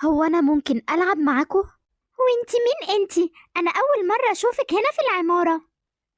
هو أنا ممكن ألعب معاكوا؟ وانتي مين انتي؟ أنا أول مرة أشوفك هنا في العمارة.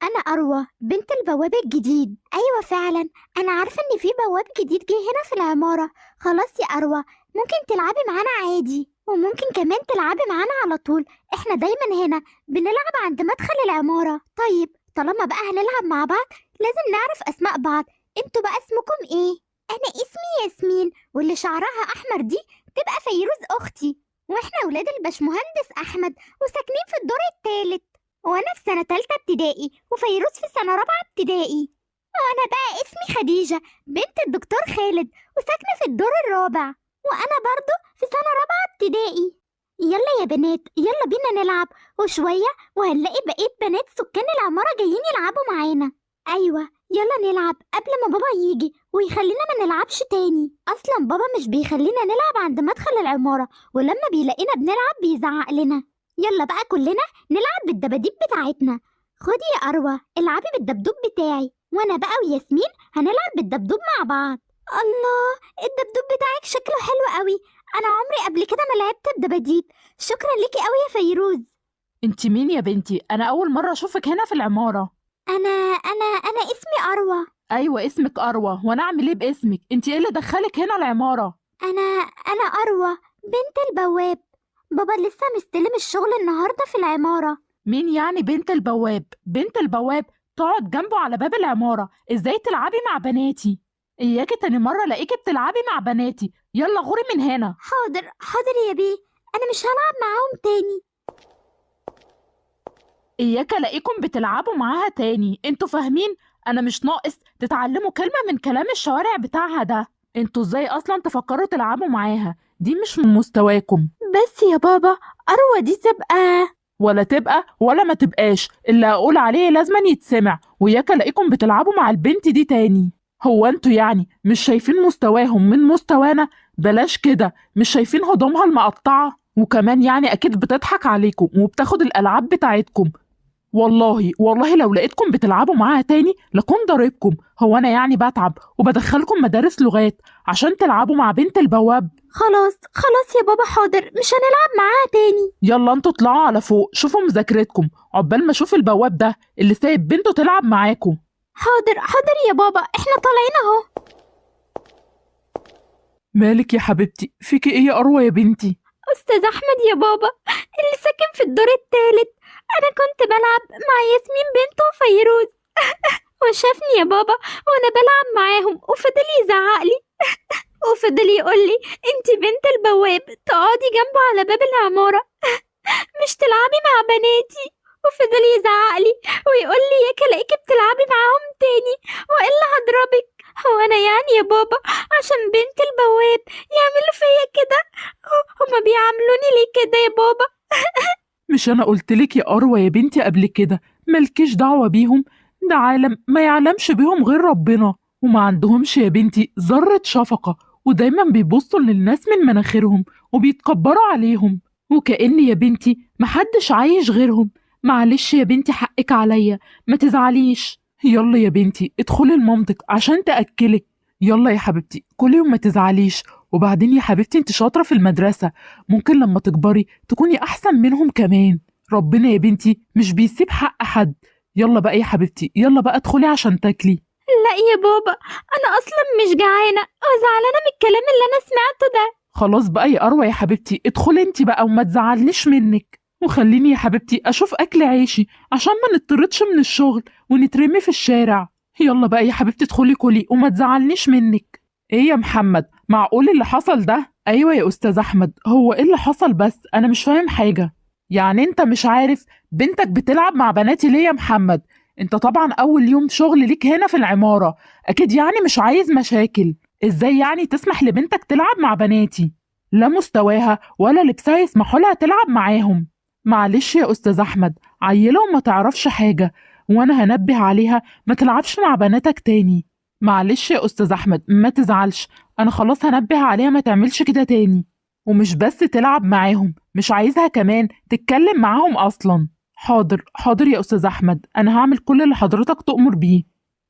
أنا أروى بنت البواب الجديد. أيوة فعلا، أنا عارفة إن في بواب جديد جه هنا في العمارة. خلاص يا أروى، ممكن تلعبي معانا عادي، وممكن كمان تلعبي معانا على طول. احنا دايما هنا بنلعب عند مدخل العمارة. طيب طالما بقى هنلعب مع بعض لازم نعرف أسماء بعض. انتوا بقى اسمكم ايه؟ أنا اسمي ياسمين، واللي شعرها أحمر دي تبقى فيروز أختي. واحنا ولاد الباشمهندس أحمد وساكنين في الدور التالت. وانا في سنة تالتة ابتدائي وفيروز في سنة رابعة ابتدائي. وانا بقى اسمي خديجة بنت الدكتور خالد وساكنة في الدور الرابع. وانا برضو في سنة رابعة ابتدائي. يلا يا بنات، يلا بينا نلعب، وشوية وهنلاقي بقية بنات سكان العمارة جايين يلعبوا معانا. ايوه يلا نلعب قبل ما بابا يجي ويخلينا ما نلعبش تاني. اصلا بابا مش بيخلينا نلعب عند مدخل العمارة، ولما بيلاقينا بنلعب بيزعق لنا. يلا بقى كلنا نلعب بالدباديب بتاعتنا. خدي يا أروى العبي بالدبدوب بتاعي، وأنا بقى وياسمين هنلعب بالدبدوب مع بعض. الله، الدبدوب بتاعك شكله حلو قوي. أنا عمري قبل كده ما لعبت بدباديب. شكرا ليكي قوي يا فيروز. انت مين يا بنتي؟ انا اول مرة اشوفك هنا في العمارة. أنا اسمي أروى. ايوه اسمك اروى، وانا اعمل ايه باسمك؟ انت ايه اللي دخلك هنا العمارة؟ أنا أروى بنت البواب. بابا لسه مستلم الشغل النهاردة في العمارة. مين يعني بنت البواب؟ بنت البواب تقعد جنبه على باب العمارة؟ ازاي تلعبي مع بناتي؟ اياكي تاني مرة الاقيكي بتلعبي مع بناتي. يلا غوري من هنا. حاضر حاضر يا بيه، أنا مش هلعب معاهم تاني. اياك الاقيكم بتلعبوا معاها تاني، انتوا فاهمين؟ انا مش ناقص تتعلموا كلمة من كلام الشوارع بتاعها ده. انتوا ازاي اصلا تفكروا تلعبوا معاها؟ دي مش من مستواكم. بس يا بابا، أروى دي تبقى. ولا تبقى ولا ما تبقاش، اللي اقول عليه لازما يتسمع، وياك الاقيكم بتلعبوا مع البنت دي تاني. هو انتوا يعني مش شايفين مستواهم من مستوانا؟ بلاش كده، مش شايفين هدومها المقطعة؟ وكمان يعني اكيد بتضحك عليكم وبتاخد الالعاب بتاعتكم. والله لو لقيتكم بتلعبوا معاها تاني لكون ضاربكم. هو انا يعني بتعب وبدخلكم مدارس لغات عشان تلعبوا مع بنت البواب؟ خلاص خلاص يا بابا، حاضر مش هنلعب معاها تاني. يلا انتوا اطلعوا على فوق شوفوا مذاكرتكم، عقبال ما اشوف البواب ده اللي سايب بنته تلعب معاكم. حاضر حاضر يا بابا، احنا طالعين اهو. مالك يا حبيبتي؟ فيكي ايه يا اروى يا بنتي؟ أستاذ أحمد يا بابا اللي ساكن في الدور التالت، أنا كنت بلعب مع ياسمين بنته وفيروز وشافني يا بابا وأنا بلعب معاهم وفضل يزعقلي وفضل يقولي انتي بنت البواب تقعدي جنبه على باب العمارة، مش تلعبي مع بناتي. وفضل يزعقلي ويقولي ياك الاقيكي بتلعبي معاهم تاني والا هضربك. هو انا يعني يا بابا عشان بنت البواب يعملوا فيا كده؟ هما بيعاملوني ليه كده يا بابا؟ مش انا قلتلك يا اروى يا بنتي قبل كده مالكيش دعوة بيهم؟ ده عالم ما يعلمش بيهم غير ربنا، وما عندهمش يا بنتي ذرة شفقة، ودايما بيبصوا للناس من مناخيرهم وبيتكبروا عليهم، وكأن يا بنتي محدش عايش غيرهم. معلش يا بنتي حقك عليا، ما تزعليش. يلا يا بنتي ادخلي لمامتك عشان تأكلك. يلا يا حبيبتي كلي وما تزعليش. وبعدين يا حبيبتي انت شاطرة في المدرسة، ممكن لما تكبري تكوني أحسن منهم كمان. ربنا يا بنتي مش بيسيب حق حد. يلا بقى يا حبيبتي، يلا بقى ادخلي عشان تاكلي. لا يا بابا، انا اصلا مش جعانة وزعلانة من الكلام اللي انا سمعته ده. خلاص بقى يا أروى يا حبيبتي ادخلي انت بقى وما تزعلنيش منك، وخليني يا حبيبتي أشوف أكل عيشي عشان ما نطردش من الشغل ونترمي في الشارع. يلا بقى يا حبيبتي ادخلي كلي وما تزعلنيش منك. ايه يا محمد، معقول اللي حصل ده؟ ايوه يا استاذ احمد، هو ايه اللي حصل؟ بس انا مش فاهم حاجة. يعني انت مش عارف بنتك بتلعب مع بناتي ليه يا محمد؟ انت طبعا اول يوم شغل ليك هنا في العمارة، اكيد يعني مش عايز مشاكل. ازاي يعني تسمح لبنتك تلعب مع بناتي؟ لا مستواها ولا لبسها يسمحوا لها تلعب معاهم. معلش يا استاذ احمد، عيلة وما تعرفش حاجة، وانا هنبه عليها ما تلعبش مع بناتك تاني. معلش يا استاذ احمد ما تزعلش، انا خلاص هنبه عليها ما تعملش كده تاني. ومش بس تلعب معاهم، مش عايزها كمان تتكلم معاهم اصلا. حاضر حاضر يا استاذ احمد، انا هعمل كل اللي حضرتك تؤمر بيه.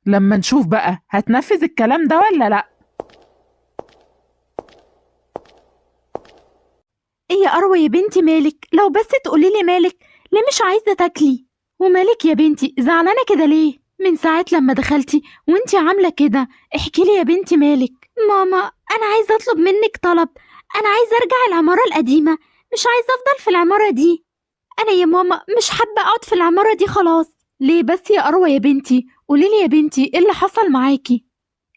لما نشوف بقى هتنفذ الكلام ده ولا لا. ايه يا اروى يا بنتي مالك؟ لو بس تقولي لي مالك، ليه مش عايزه تاكلي؟ ومالك يا بنتي زعلانه كده ليه؟ من ساعه لما دخلتي وانتي عامله كده. احكي لي يا بنتي مالك. ماما انا عايزه اطلب منك طلب. انا عايزه ارجع العماره القديمه، مش عايزه افضل في العماره دي. انا يا ماما مش حابه اقعد في العماره دي خلاص. ليه بس يا اروى يا بنتي؟ قولي لي يا بنتي ايه اللي حصل معاكي؟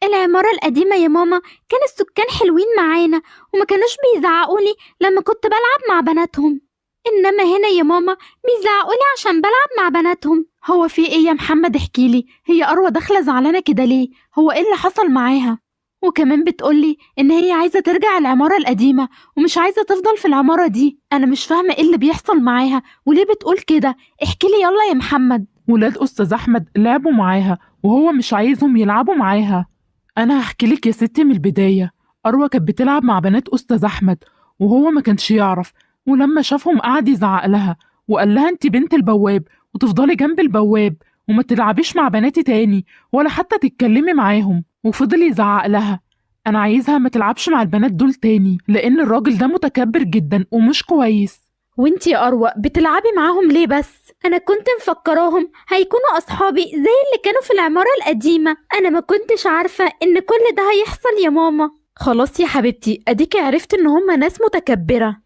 العمارة القديمة يا ماما كان السكان حلوين معانا وما كانوش بيزعقولي لما كنت بلعب مع بناتهم، إنما هنا يا ماما بيزعقولي عشان بلعب مع بناتهم. هو في إيه يا محمد؟ احكيلي، هي أروى داخلة زعلانة كده ليه؟ هو إيه اللي حصل معاها؟ وكمان بتقولي إن هي عايزة ترجع العمارة القديمة ومش عايزة تفضل في العمارة دي. أنا مش فاهمة إيه اللي بيحصل معاها وليه بتقول كده. احكيلي يلا يا محمد. ولاد أستاذ أحمد لعبوا معاها وهو مش عايزهم يلعبوا معاها. أنا هحكي لك يا ستي من البداية. أروى كانت بتلعب مع بنات أستاذ أحمد وهو ما كانش يعرف، ولما شافهم قعد يزعق لها وقال لها أنت بنت البواب وتفضلي جنب البواب وما تلعبيش مع بناتي تاني ولا حتى تتكلمي معاهم، وفضل يزعق لها. أنا عايزها ما تلعبش مع البنات دول تاني لأن الراجل ده متكبر جدا ومش كويس. وانتي يا أروى بتلعبي معاهم ليه بس؟ أنا كنت مفكراهم هيكونوا أصحابي زي اللي كانوا في العمارة القديمة. أنا ما كنتش عارفة إن كل ده هيحصل يا ماما. خلاص يا حبيبتي أديكي عرفت إن هما ناس متكبرة.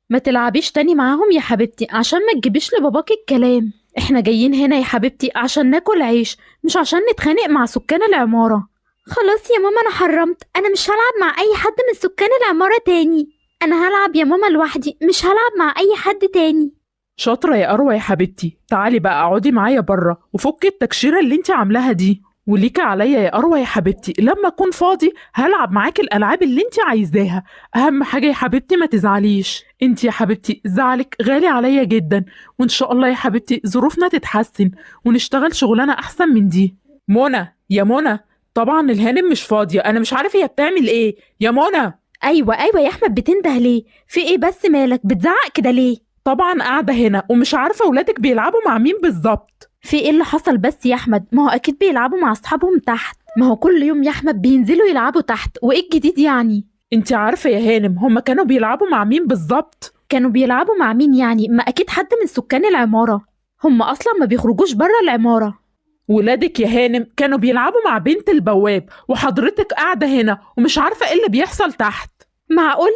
ما تلعبيش تاني معاهم يا حبيبتي عشان ما تجيبيش لباباكي الكلام. احنا جايين هنا يا حبيبتي عشان ناكل عيش، مش عشان نتخانق مع سكان العمارة. خلاص يا ماما أنا حرمت، أنا مش هلعب مع أي حد من سكان العمارة تاني. أنا هلعب يا ماما لوحدي، مش هلعب مع أي حد تاني. شاطرة يا أروى يا حبيبتي، تعالي بقى اقعدي معايا بره وفكي التكشيرة اللي انت عاملاها دي. وليكي عليا يا أروى يا حبيبتي، لما أكون فاضي هلعب معاكي الألعاب اللي انت عايزاها. أهم حاجة يا حبيبتي ما تزعليش. انت يا حبيبتي زعلك غالي عليا جدا، وإن شاء الله يا حبيبتي ظروفنا تتحسن ونشتغل شغلانة أحسن من دي. منى يا منى، طبعا الهانم مش فاضية، أنا مش عارفة هي بتعمل إيه. يا منى. أيوة يا أحمد، بتنده ليه؟ في إيه بس مالك بتزعق كده ليه؟ طبعا قاعدة هنا ومش عارفة ولادك بيلعبوا مع مين بالظبط. في إيه اللي حصل بس يا أحمد؟ ما هو أكيد بيلعبوا مع أصحابهم تحت، ما هو كل يوم يا أحمد بينزلوا يلعبوا تحت، وإيه الجديد يعني؟ انت عارفة يا هانم هما كانوا بيلعبوا مع مين بالظبط؟ كانوا بيلعبوا مع مين يعني؟ ما أكيد حد من سكان العمارة، هم أصلا ما بيخرجوش بره العمارة. ولادك يا هانم كانوا بيلعبوا مع بنت البواب وحضرتك قاعدة هنا ومش عارفة ايه اللي بيحصل تحت. معقول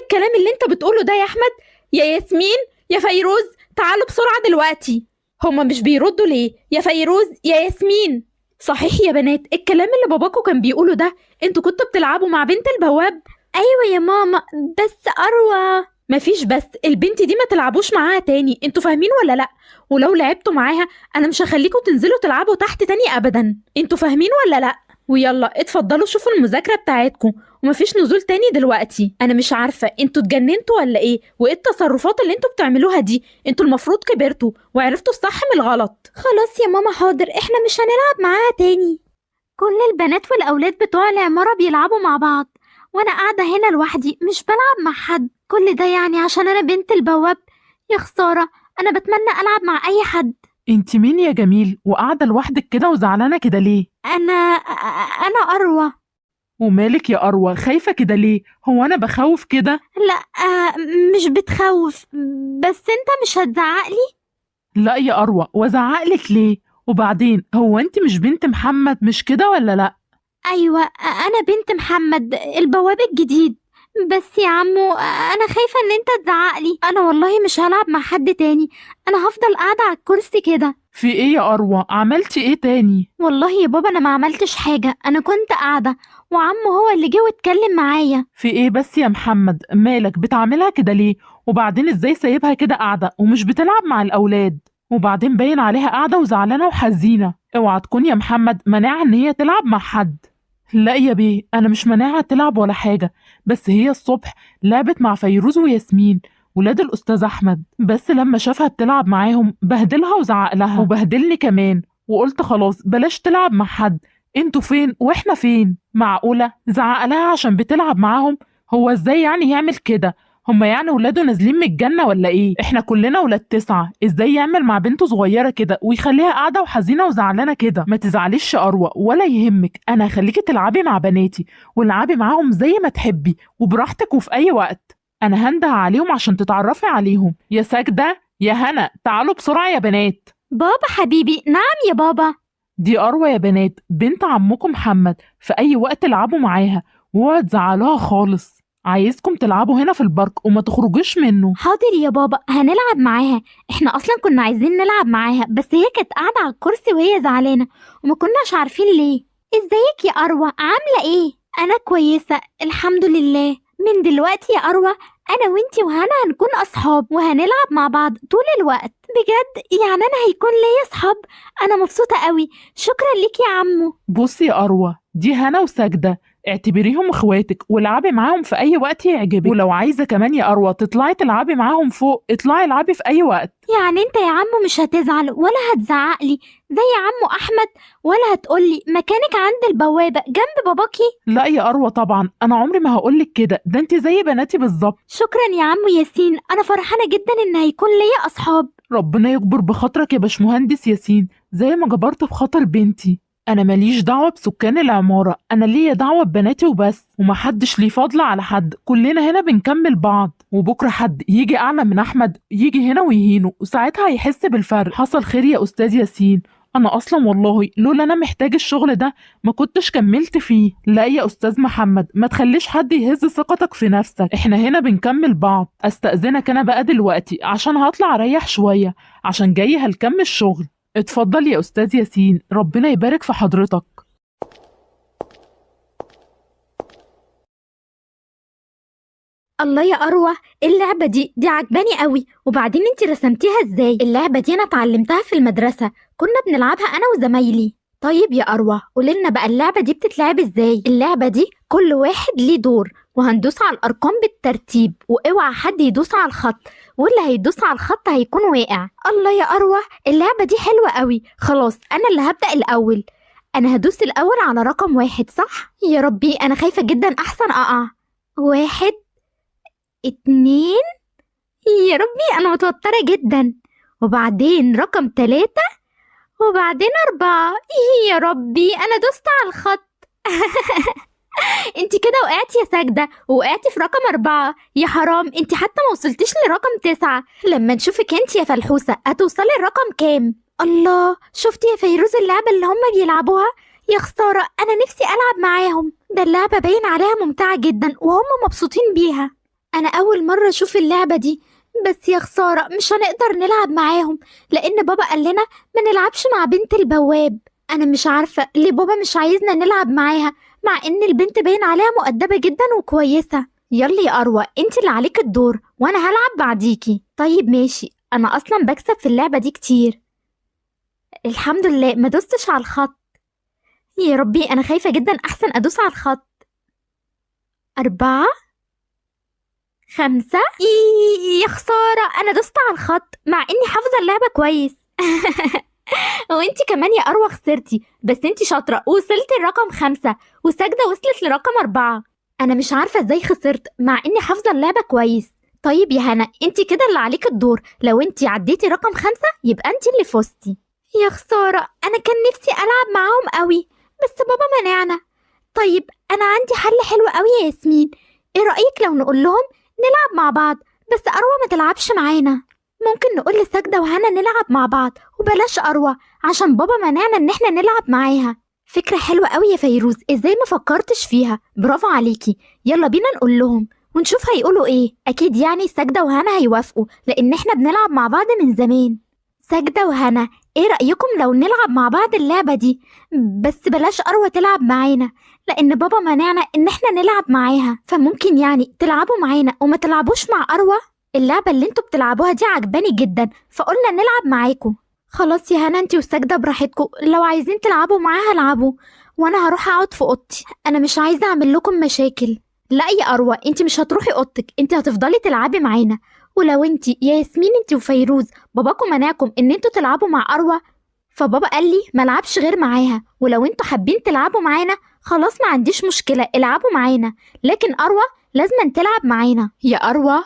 الكلام اللي انت بتقوله ده يا أحمد؟ يا ياسمين يا فيروز تعالوا بسرعة دلوقتي. هما مش بيردوا ليه؟ يا فيروز يا ياسمين. صحيح يا بنات الكلام اللي باباكو كان بيقوله ده، انتوا كنتوا بتلعبوا مع بنت البواب؟ ايوه يا ماما، بس أروى. مفيش بس، البنت دي ما تلعبوش معاها تاني، انتوا فاهمين ولا لا؟ ولو لعبتوا معاها انا مش هخليكم تنزلوا تلعبوا تحت تاني ابدا، انتوا فاهمين ولا لا؟ ويلا اتفضلوا شوفوا المذاكرة بتاعتكم، ومفيش نزول تاني دلوقتي. انا مش عارفة انتوا اتجننتوا ولا ايه؟ وايه التصرفات اللي انتوا بتعملوها دي؟ انتوا المفروض كبرتوا وعرفتوا الصح من الغلط. خلاص يا ماما حاضر، احنا مش هنلعب معاها تاني. كل البنات والأولاد بتوع العمارة بيلعبوا مع بعض، وأنا قاعدة هنا لوحدي مش بلعب مع حد. كل ده يعني عشان أنا بنت البواب؟ يا خسارة، أنا بتمنى ألعب مع أي حد. انت مين يا جميل وقاعدة لوحدك كده وزعلانة كده ليه؟ أنا أروى. ومالك يا أروى خايفة كده ليه؟ هو أنا بخوف كده؟ لا مش بتخوف، بس أنت مش هتزعقلي؟ لا يا أروى، وزعقلك ليه؟ وبعدين هو انت مش بنت محمد مش كده ولا لا؟ أيوة أنا بنت محمد البواب الجديد، بس يا عمو أنا خايفة إن أنت تزعقلي. أنا والله مش هلعب مع حد تاني، أنا هفضل قاعدة على الكرسي كده. في ايه يا أروى؟ عملتي ايه تاني؟ والله يا بابا أنا ما عملتش حاجة، أنا كنت قاعدة وعمو هو اللي جه واتكلم معايا. في ايه بس يا محمد؟ مالك بتعملها كده ليه؟ وبعدين ازاي سايبها كده قاعدة ومش بتلعب مع الأولاد؟ وبعدين باين عليها قاعدة وزعلانة وحزينة. اوعى تكون يا محمد مناعة ان هي تلعب مع حد. لا يا بيه، انا مش مناعة تلعب ولا حاجة، بس هي الصبح لعبت مع فيروز وياسمين ولاد الأستاذ أحمد، بس لما شافها بتلعب معاهم بهدلها وزعق لها وبهدلني كمان، وقلت خلاص بلاش تلعب مع حد. انتوا فين واحنا فين؟ معقولة زعق لها عشان بتلعب معاهم؟ هو ازاي يعني يعمل كده؟ هما يعني ولاده نازلين من الجنة ولا ايه؟ احنا كلنا ولاد 9، ازاي يعمل مع بنته صغيرة كده ويخليها قاعدة وحزينة وزعلانة كده؟ ما تزعليش يا أروى ولا يهمك، انا هخليكي تلعبي مع بناتي والعبي معاهم زي ما تحبي وبراحتك وفي اي وقت. انا هنده عليهم عشان تتعرفي عليهم. يا ساجدة يا هنا، تعالوا بسرعة يا بنات. بابا حبيبي، نعم يا بابا. دي أروى يا بنات، بنت عمكم محمد، في أي وقت العبوا معاها واوعوا تزعلوها خالص. عايزكم تلعبوا هنا في البارك وما تخرجوش منه. حاضر يا بابا، هنلعب معاها. احنا اصلا كنا عايزين نلعب معاها، بس هي كانت قاعدة على الكرسي وهي زعلانة وما كناش عارفين ليه. ازيك يا اروى، عاملة ايه؟ انا كويسة الحمد لله. من دلوقتي يا اروى انا وانتي وهنا هنكون اصحاب وهنلعب مع بعض طول الوقت. بجد يعني انا هيكون ليا اصحاب؟ انا مبسوطة قوي. شكرا ليك يا عمو. بصي يا أروى، دي هنا وساجدة، اعتبريهم اخواتك والعبي معاهم في اي وقت يعجبك. ولو عايزة كمان يا أروى تطلعي تلعبي معاهم فوق، اطلعي العبي في اي وقت. يعني انت يا عمو مش هتزعل ولا هتزعقلي زي عمو احمد، ولا هتقولي مكانك عند البوابة جنب باباكي؟ لا يا أروى طبعا، انا عمري ما هقولك كده، ده انت زي بناتي بالظبط. شكرا يا عمو ياسين، انا فرحانة جدا ان هيكون ليا اصحاب. ربنا يكبر بخاطرك يا باشمهندس ياسين، زي ما جبرت بخاطر بنتي. انا ماليش دعوة بسكان العمارة، انا ليا دعوة ببناتي وبس، ومحدش ليه فضل على حد، كلنا هنا بنكمل بعض. وبكرة حد يجي اعلى من احمد يجي هنا ويهينه، وساعتها هيحس بالفرق. حصل خير يا استاذ ياسين، انا اصلا والله لولا انا محتاج الشغل ده ما كنتش كملت فيه. لا يا استاذ محمد، ما تخليش حد يهز ثقتك في نفسك، احنا هنا بنكمل بعض. استأذنك انا بقى دلوقتي عشان هطلع اريح شوية، عشان جاي هلكم الشغل. اتفضل يا استاذ ياسين، ربنا يبارك في حضرتك. الله يا اروى، اللعبة دي عجباني قوي. وبعدين انت رسمتيها ازاي؟ اللعبة دي انا اتعلمتها في المدرسة، كنا بنلعبها انا وزمايلي. طيب يا اروى قوليلنا بقى اللعبة دي بتتلعب ازاي؟ اللعبة دي كل واحد ليه دور، وهندوس على الارقام بالترتيب، واوعى حد يدوس على الخط، واللي هيدوس على الخط هيكون واقع. الله يا اروى، اللعبة دي حلوة قوي. خلاص انا اللي هبدأ الاول. انا هدوس الاول على رقم 1 صح؟ يا ربي انا خايفة جدا احسن اقع. 1 2. يا ربي أنا متوترة جدا. وبعدين رقم 3، وبعدين 4. يا ربي أنا دوست على الخط. انت كده وقعتي يا ساجدة، وقعتي في رقم 4. يا حرام، انت حتى ما وصلتيش لرقم 9. لما نشوفك انت يا فلحوسة هتوصلي لرقم كام؟ الله، شفتي يا فيروز اللعبة اللي هم بيلعبوها؟ يا خسارة، أنا نفسي ألعب معاهم. ده اللعبة باين عليها ممتعة جدا وهم مبسوطين بيها. أنا أول مرة أشوف اللعبة دي، بس يا خسارة مش هنقدر نلعب معاهم، لأن بابا قال لنا ما نلعبش مع بنت البواب. أنا مش عارفة ليه بابا مش عايزنا نلعب معاها، مع إن البنت باين عليها مؤدبة جدا وكويسة. يلا يا أروى، انت اللي عليك الدور وأنا هلعب بعديكي. طيب ماشي، أنا أصلا بكسب في اللعبة دي كتير. الحمد لله ما دوستش على الخط. يا ربي أنا خايفة جدا أحسن أدوس على الخط. 4 5. يا خسارة أنا دوست على الخط مع إني حافظة اللعبة كويس. وإنتي كمان يا أروى خسرتي، بس إنتي شاطرة ووصلتي لرقم 5، وساجدة وصلت لرقم 4. أنا مش عارفة إزاي خسرت مع إني حافظة اللعبة كويس. طيب يا هنا، إنتي كده اللي عليك الدور، لو إنتي عديتي رقم 5 يبقى إنتي اللي فزتي. يا خسارة، أنا كان نفسي ألعب معاهم قوي بس بابا منعنا. طيب أنا عندي حل حلو قوي يا ياسمين، إيه رأيك لو نقول لهم نلعب مع بعض بس أروى ما تلعبش معانا؟ ممكن نقول لساجدة وهنا نلعب مع بعض وبلاش أروى عشان بابا منعنا إن احنا نلعب معاها. فكرة حلوة قوي يا فيروز، إزاي ما فكرتش فيها؟ برافو عليكي. يلا بينا نقول لهم ونشوف هيقولوا إيه. أكيد يعني ساجدة وهنا هيوافقوا لأن احنا بنلعب مع بعض من زمان. ساجدة وهنا، إيه رأيكم لو نلعب مع بعض اللعبة دي؟ بس بلاش أروى تلعب معانا لأن بابا منعنا إن احنا نلعب معاها، فممكن يعني تلعبوا معانا وما تلعبوش مع أروى. اللعبة اللي انتوا بتلعبوها دي عجباني جدا فقلنا نلعب معاكم. خلاص يا هنا، انتي وساجدة براحتكم، لو عايزين تلعبوا معاها العبوا وانا هروح اقعد في اوضتي، انا مش عايزة اعمل لكم مشاكل. لا يا أروى، انتي مش هتروحي اوضتك، انتي هتفضلي تلعبي معانا. ولو انتي يا ياسمين انتي وفيروز باباكم منعكم ان انتوا تلعبوا مع أروى، فبابا قال لي ملعبش غير معاها، ولو انتوا حابين تلعبوا معانا خلاص ما عنديش مشكلة العبوا معانا، لكن أروى لازم تلعب معانا. يا أروى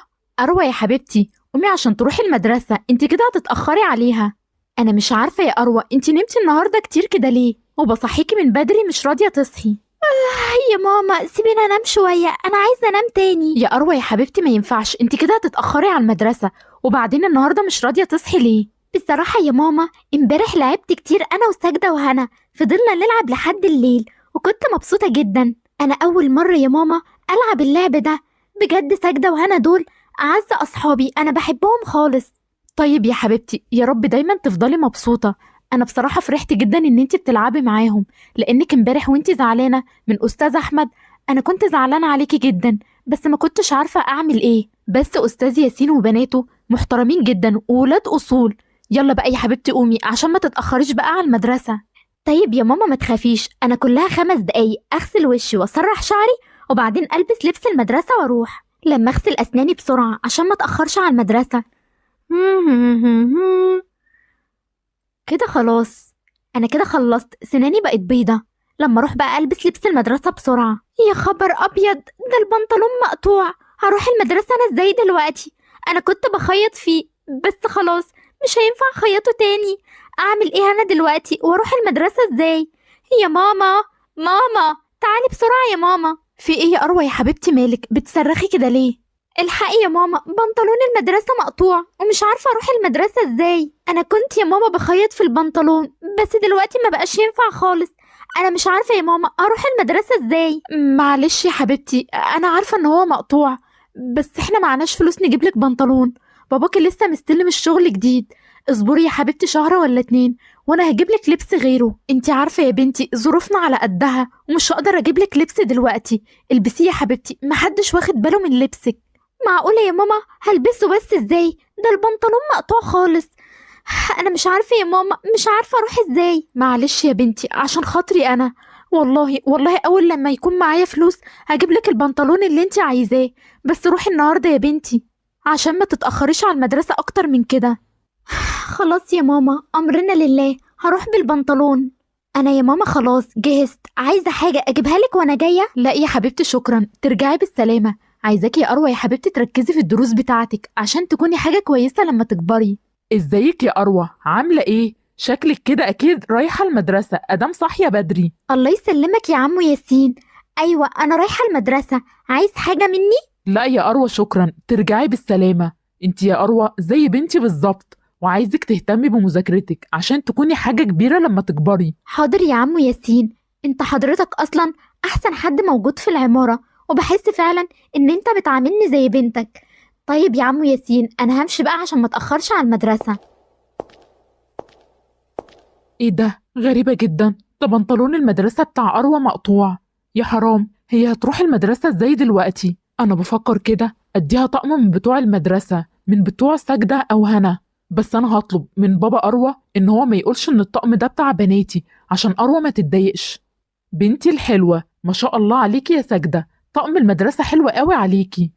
يا حبيبتي، قومي عشان تروحي المدرسة، انت كده هتتأخري عليها. أنا مش عارفة يا أروى، انت نمتي النهاردة كتير كده ليه؟ وبصحيكي من بدري مش راضية تصحي. يا ماما سيبيني انام شوية، انا عايزة انام تاني. يا أروى يا حبيبتي ما ينفعش، انت كده هتتأخري على المدرسة، وبعدين النهاردة مش راضية تصحي ليه؟ بصراحة يا ماما امبارح لعبت كتير انا وساجدة وهنا، فضلنا نلعب لحد الليل وكنت مبسوطة جدا. انا اول مرة يا ماما العب اللعب ده، بجد ساجدة وهنا دول اعز اصحابي، انا بحبهم خالص. طيب يا حبيبتي يا رب دايما تفضلي مبسوطة. أنا بصراحة فرحت جدا إن انت بتلعبي معاهم، لأنك امبارح وانت زعلانة من أستاذ أحمد أنا كنت زعلانة عليكي جدا، بس ما كنتش عارفة أعمل إيه. بس أستاذ ياسين وبناته محترمين جدا وولاد أصول. يلا بقى يا حبيبتي قومي عشان ما تتأخريش بقى على المدرسة. طيب يا ماما ما تخافيش، انا كلها 5 دقايق اغسل وشي واسرح شعري وبعدين البس لبس المدرسة واروح، لما اغسل اسناني بسرعة عشان ما اتأخرش على المدرسة. كده خلاص، انا كده خلصت، سناني بقت بيضة. لما اروح بقى البس لبس المدرسة بسرعة. يا خبر ابيض، ده البنطلون مقطوع، هروح المدرسة انا ازاي دلوقتي؟ انا كنت بخيط فيه بس خلاص مش هينفع اخيطه تاني. اعمل ايه انا دلوقتي واروح المدرسة ازاي؟ يا ماما، ماما تعالي بسرعة يا ماما. في إيه يا أروى يا حبيبتي مالك بتصرخي كده ليه؟ الحقي يا ماما، بنطلون المدرسة مقطوع ومش عارفة اروح المدرسة ازاي. انا كنت يا ماما بخيط في البنطلون بس دلوقتي ما بقاش ينفع خالص. انا مش عارفة يا ماما اروح المدرسة ازاي. معلش يا حبيبتي أنا عارفة إن هو مقطوع، بس إحنا معناش فلوس نجيبلك بنطلون، باباكي لسه مستلم الشغل جديد. اصبري يا حبيبتي شهر ولا 2 وانا هجيبلك لبس غيره. انتي عارفة يا بنتي ظروفنا على قدها ومش هقدر اجيبلك لبس دلوقتي. البسيه يا حبيبتي، محدش واخد باله من لبسك. معقولة يا ماما هلبسه بس ازاي؟ ده البنطلون مقطوع خالص. انا مش عارفة يا ماما، مش عارفة اروح ازاي. معلش يا بنتي عشان خاطري انا، والله اول لما يكون معايا فلوس هجيبلك البنطلون اللي انتي عايزاه، بس روحي النهارده يا بنتي عشان ما تتأخريش على المدرسة اكتر من كده. خلاص يا ماما، امرنا لله، هروح بالبنطلون. انا يا ماما خلاص جهزت، عايزة حاجة اجيبها لك وانا جاية؟ لا يا حبيبتي شكرا، ترجعي بالسلامة. عايزاكي يا أروى يا حبيبتي تركزي في الدروس بتاعتك عشان تكوني حاجة كويسة لما تكبري. ازيك يا أروى، عاملة ايه؟ شكلك كده أكيد رايحة المدرسة أدام صاحية بدري. الله يسلمك يا عمو ياسين. ايوه انا رايحة المدرسة، عايز حاجة مني؟ لا يا أروى شكرا، ترجعي بالسلامة. انت يا أروى زي بنتي بالظبط، وعايزك تهتمي بمذاكرتك عشان تكوني حاجة كبيرة لما تكبري. حاضر يا عمو ياسين، انت حضرتك اصلا احسن حد موجود في العمارة، وبحس فعلا ان انت بتعاملني زي بنتك. طيب يا عمو ياسين انا همشي بقى عشان ما اتأخرش على المدرسة. ايه ده؟ غريبة جدا، ده بنطلون المدرسة بتاع أروى مقطوع. يا حرام، هي هتروح المدرسة ازاي دلوقتي؟ أنا بفكر كده أديها طقم من بتوع المدرسة، من بتوع سجدة أو هنا، بس أنا هطلب من بابا أروى إن هو ما يقولش إن الطقم ده بتاع بناتي عشان أروى ما تتضايقش. بنتي الحلوة ما شاء الله عليكي يا سجدة، طقم المدرسة حلو قوي عليكي.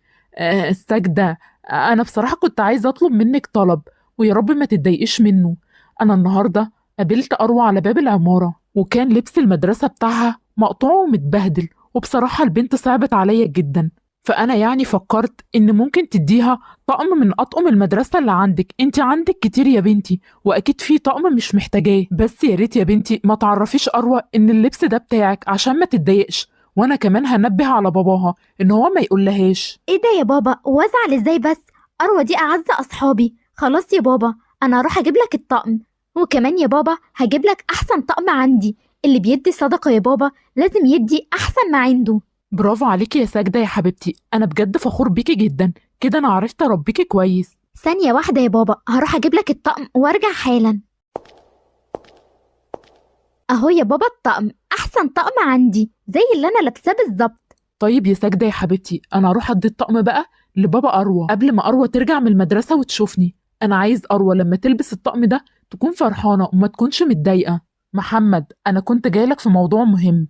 سجدة، أنا بصراحة كنت عايزة أطلب منك طلب، ويا رب ما تتضايقش منه. أنا النهاردة قابلت أروى على باب العمارة وكان لبس المدرسة بتاعها مقطوع ومتبهدل، وبصراحة البنت صعبت عليا جدا، فأنا يعني فكرت إن ممكن تديها طقم من أطقم المدرسة اللي عندك. انت عندك كتير يا بنتي وأكيد في طقم مش محتاجاه، بس يا ريت يا بنتي ما تعرفيش أروى إن اللبس ده بتاعك عشان ما تتضايقش، وأنا كمان هنبه على باباها إن هو ما يقولهاش. ايه ده يا بابا، وازعل ازاي بس؟ اروى دي اعز اصحابي. خلاص يا بابا انا هروح اجيب لك الطقم، وكمان يا بابا هجيب لك احسن طقم عندي. اللي بيدي صدقة يا بابا لازم يدي احسن ما عنده. برافو عليكي يا ساجدة يا حبيبتي، أنا بجد فخور بيكي جدا، كده أنا عرفت أربيكي كويس. ثانية واحدة يا بابا، هروح اجيب لك الطقم وارجع حالا. اهو يا بابا الطقم، احسن طقم عندي زي اللي انا لابساه بالظبط. طيب يا ساجدة يا حبيبتي، أنا هروح أدي الطقم بقى لبابا أروى قبل ما أروى ترجع من المدرسة وتشوفني. أنا عايز أروى لما تلبس الطقم ده تكون فرحانة وما تكونش متضايقة. محمد، أنا كنت جايلك في موضوع مهم.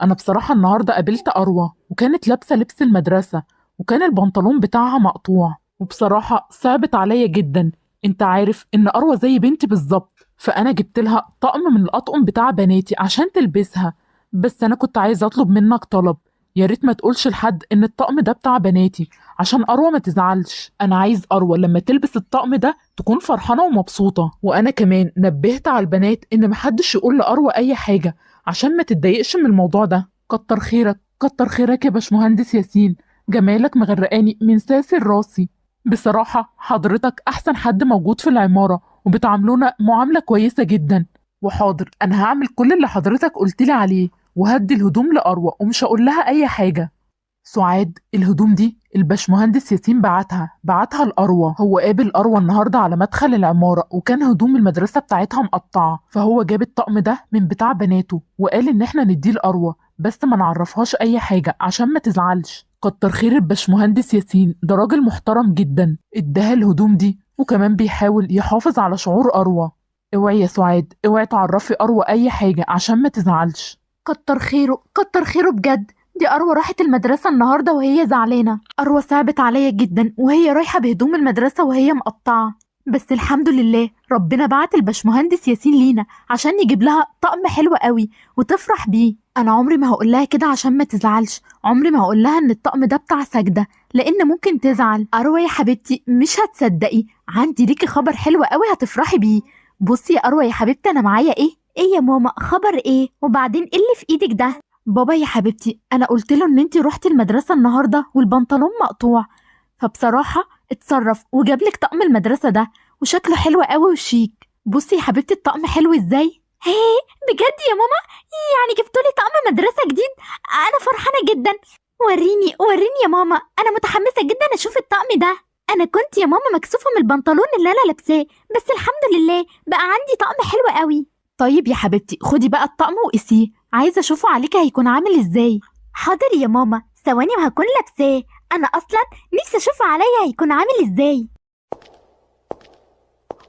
أنا بصراحة النهاردة قابلت أروى وكانت لابسة لبس المدرسة وكان البنطلون بتاعها مقطوع، وبصراحة صعبت عليا جدا. أنت عارف إن أروى زي بنتي بالظبط، فأنا جبت لها طقم من الأطقم بتاع بناتي عشان تلبسها، بس أنا كنت عايز أطلب منك طلب. يا ريت ما تقولش لحد ان الطقم ده بتاع بناتي عشان اروى ما تزعلش. انا عايز اروى لما تلبس الطقم ده تكون فرحانه ومبسوطه، وانا كمان نبهت على البنات ان محدش يقول لاروى اي حاجه عشان ما تتضايقش من الموضوع ده. كتر خيرك كتر خيرك يا باشمهندس ياسين، جمالك مغرقاني من ساسر راسي. بصراحة حضرتك أحسن حد موجود في العمارة، وبتعاملونا معاملة كويسة جدا. وحاضر، أنا هعمل كل اللي حضرتك قلتلي عليه، وهدي الهدوم لأروى ومش هقول لها أي حاجة. سعاد، الهدوم دي الباشمهندس ياسين بعتها لأروى. هو قابل أروى النهاردة على مدخل العمارة، وكان هدوم المدرسة بتاعتها مقطعة، فهو جاب الطقم ده من بتاع بناته وقال إن احنا نديه لأروى، بس ما نعرفهاش أي حاجة عشان ما تزعلش. كتر خير الباشمهندس ياسين، ده راجل محترم جدا، اداها الهدوم دي وكمان بيحاول يحافظ على شعور أروى. اوعي يا سعاد، اوعي تعرفي أروى أي حاجة عشان ما تزعلش. كتر خيره كتر خيره بجد. دي أروى راحت المدرسة النهاردة وهي زعلانة. أروى صعبت عليا جدا وهي رايحة بهدوم المدرسة وهي مقطعة، بس الحمد لله ربنا بعت الباشمهندس ياسين لينا عشان يجيب لها طقم حلو قوي وتفرح بيه. أنا عمري ما هقول لها كده عشان ما تزعلش، عمري ما هقول لها إن الطقم ده بتاع سجدة لأن ممكن تزعل. أروى يا حبيبتي مش هتصدقي، عندي ليكي خبر حلو قوي هتفرحي بيه. بصي يا أروى يا حبيبتي، أنا معايا إيه يا ماما؟ خبر إيه؟ وبعدين إيه اللي في إيدك ده؟ بابا يا حبيبتي، انا قلت له ان انتي روحتي المدرسه النهارده والبنطلون مقطوع، فبصراحه اتصرف وجاب لك طقم المدرسه ده وشكله حلو قوي وشيك. بصي يا حبيبتي الطقم حلو ازاي. هي بجد يا ماما؟ يعني جبتولي طقم مدرسه جديد؟ انا فرحانه جدا. وريني يا ماما، انا متحمسه جدا اشوف الطقم ده. انا كنت يا ماما مكسوفه من البنطلون اللي انا لابساه، بس الحمد لله بقى عندي طقم حلو قوي. طيب يا حبيبتي خدي بقى الطقم وقسيه، عايزه اشوفه عليكي هيكون عامل ازاي. حاضر يا ماما، ثواني وهكون لابساه. انا اصلا نفسي اشوفه عليا هيكون عامل ازاي.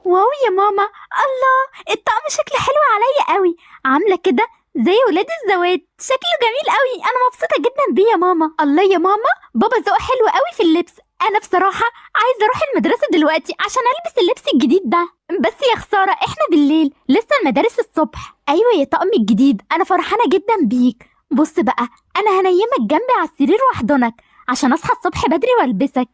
واو يا ماما، الله الطقم شكله حلو عليا قوي، عامله كده زي ولاد الزواج، شكله جميل قوي. انا مبسوطه جدا بيه يا ماما. الله يا ماما، بابا ذوقه حلو قوي في اللبس. انا بصراحه عايزه اروح المدرسه دلوقتي عشان البس اللبس الجديد ده، بس يا خساره احنا بالليل لسه المدارس الصبح. ايوه يا طقم الجديد، انا فرحانه جدا بيك. بص بقى، انا هنيمك جنبي على السرير واحضنك عشان اصحى الصبح بدري والبسك.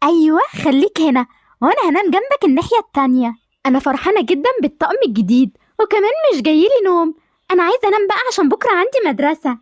ايوه خليك هنا وانا هنام جنبك الناحيه التانيه. انا فرحانه جدا بالطقم الجديد وكمان مش جايلي نوم، انا عايزه انام بقى عشان بكره عندي مدرسه.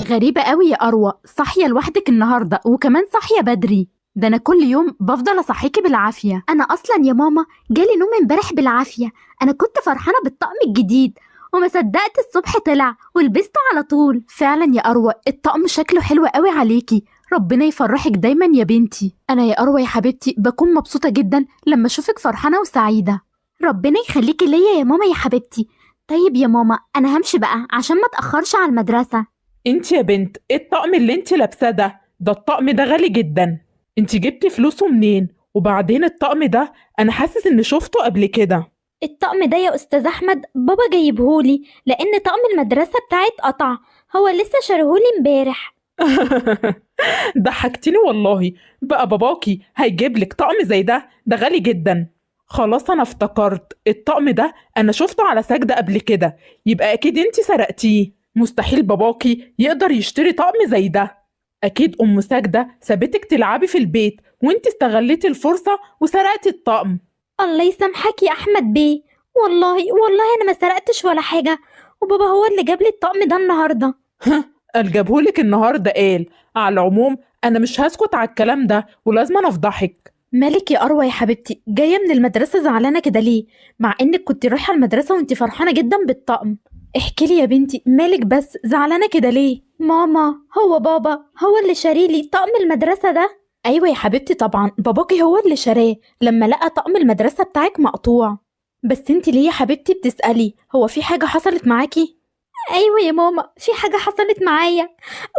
غريبة قوي يا أروى، صاحية لوحدك النهاردة وكمان صاحية بدري. ده أنا كل يوم بفضل أصحيكي بالعافية. أنا أصلا يا ماما جالي نوم امبارح بالعافية، أنا كنت فرحانة بالطقم الجديد وما صدقت الصبح طلع ولبسته على طول. فعلا يا أروى الطقم شكله حلو قوي عليكي، ربنا يفرحك دايما يا بنتي. أنا يا أروى يا حبيبتي بكون مبسوطة جدا لما أشوفك فرحانة وسعيدة. ربنا يخليكي ليا يا ماما يا حبيبتي. طيب يا ماما أنا همشي بقى عشان ما أتأخرش على المدرسة. انت يا بنت، ايه الطقم اللي انت لابساه ده الطقم ده غالي جدا، انت جبتي فلوسه منين؟ وبعدين الطقم ده انا حاسس ان شفته قبل كده. الطقم ده يا أستاذ أحمد بابا جايبهولي لأن طقم المدرسة بتاعي اتقطع، هو لسه شاريهولي امبارح. ضحكتني والله، بقى باباكي هيجيب لك طقم زي ده غالي جدا. خلاص انا افتكرت الطقم ده انا شفته على سجدة قبل كده، يبقى اكيد انت سرقتيه. مستحيل باباكي يقدر يشتري طقم زي ده، اكيد ام سجدة سابتك تلعبي في البيت وانت استغليتي الفرصة وسرقتي الطقم. الله يسامحك يا أحمد بيه، والله أنا ما سرقتش ولا حاجة، وبابا هو اللي جاب لي الطقم ده النهاردة. قال جابهولك النهارده قال. على العموم انا مش هسكت على الكلام ده ولازم أنا افضحك. مالك يا أروى يا حبيبتي جاية من المدرسة زعلانة كده ليه؟ مع إنك كنت رايحة المدرسة وانت فرحانة جدا بالطقم. احكي لي يا بنتي مالك بس زعلانة كده ليه؟ ماما، هو بابا هو اللي شاريلي طقم المدرسة ده. أيوة يا حبيبتي طبعا باباكي هو اللي شراه لما لقى طقم المدرسة بتاعك مقطوع. بس انت ليه يا حبيبتي بتسألي؟ هو في حاجة حصلت معاكي؟ أيوة يا ماما في حاجة حصلت معايا.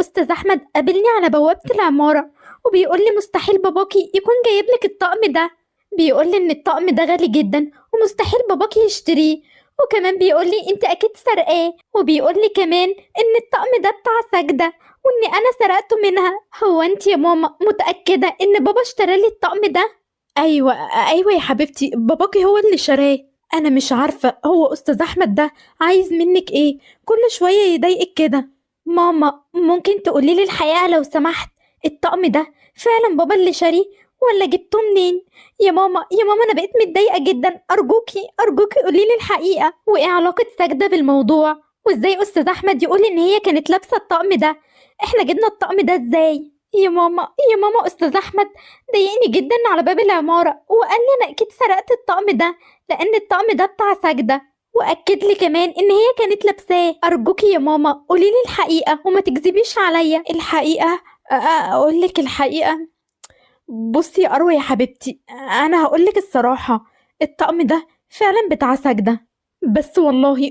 أستاذ أحمد قابلني على بوابة العمارة وبيقولي مستحيل باباكي يكون جايبلك الطقم ده، بيقولي إن الطقم ده غالي جدا ومستحيل باباكي يشتريه، وكمان بيقولي انت اكيد سرقاه، وبيقولي كمان ان الطقم ده بتاع سجدة واني انا سرقته منها. هو انت يا ماما متأكدة ان بابا اشترالي الطقم ده؟ ايوه يا حبيبتي باباكي هو اللي شراه. انا مش عارفة هو استاذ احمد ده عايز منك ايه، كل شوية يضايقك كده. ماما ممكن تقوليلي الحقيقة لو سمحت، الطقم ده فعلا بابا اللي شاريه ولا جبته منين؟ يا ماما يا ماما، انا بقيت متضايقه جدا، ارجوكي ارجوكي قولي لي الحقيقه. وايه علاقه ساجده بالموضوع؟ وازاي استاذ احمد يقول ان هي كانت لابسه الطقم ده؟ احنا جبنا الطقم ده ازاي؟ يا ماما يا ماما، استاذ احمد ضايقني جدا على باب العماره وقال لي انا اكيد سرقت الطقم ده لان الطقم ده بتاع ساجده، واكد لي كمان ان هي كانت لابساه. ارجوكي يا ماما قولي لي الحقيقه وما تكذبيش عليا. الحقيقه؟ اقول لك الحقيقه؟ بصي يا أروى يا حبيبتي، أنا هقولك الصراحة، الطقم ده فعلا بتاع ساجدة، بس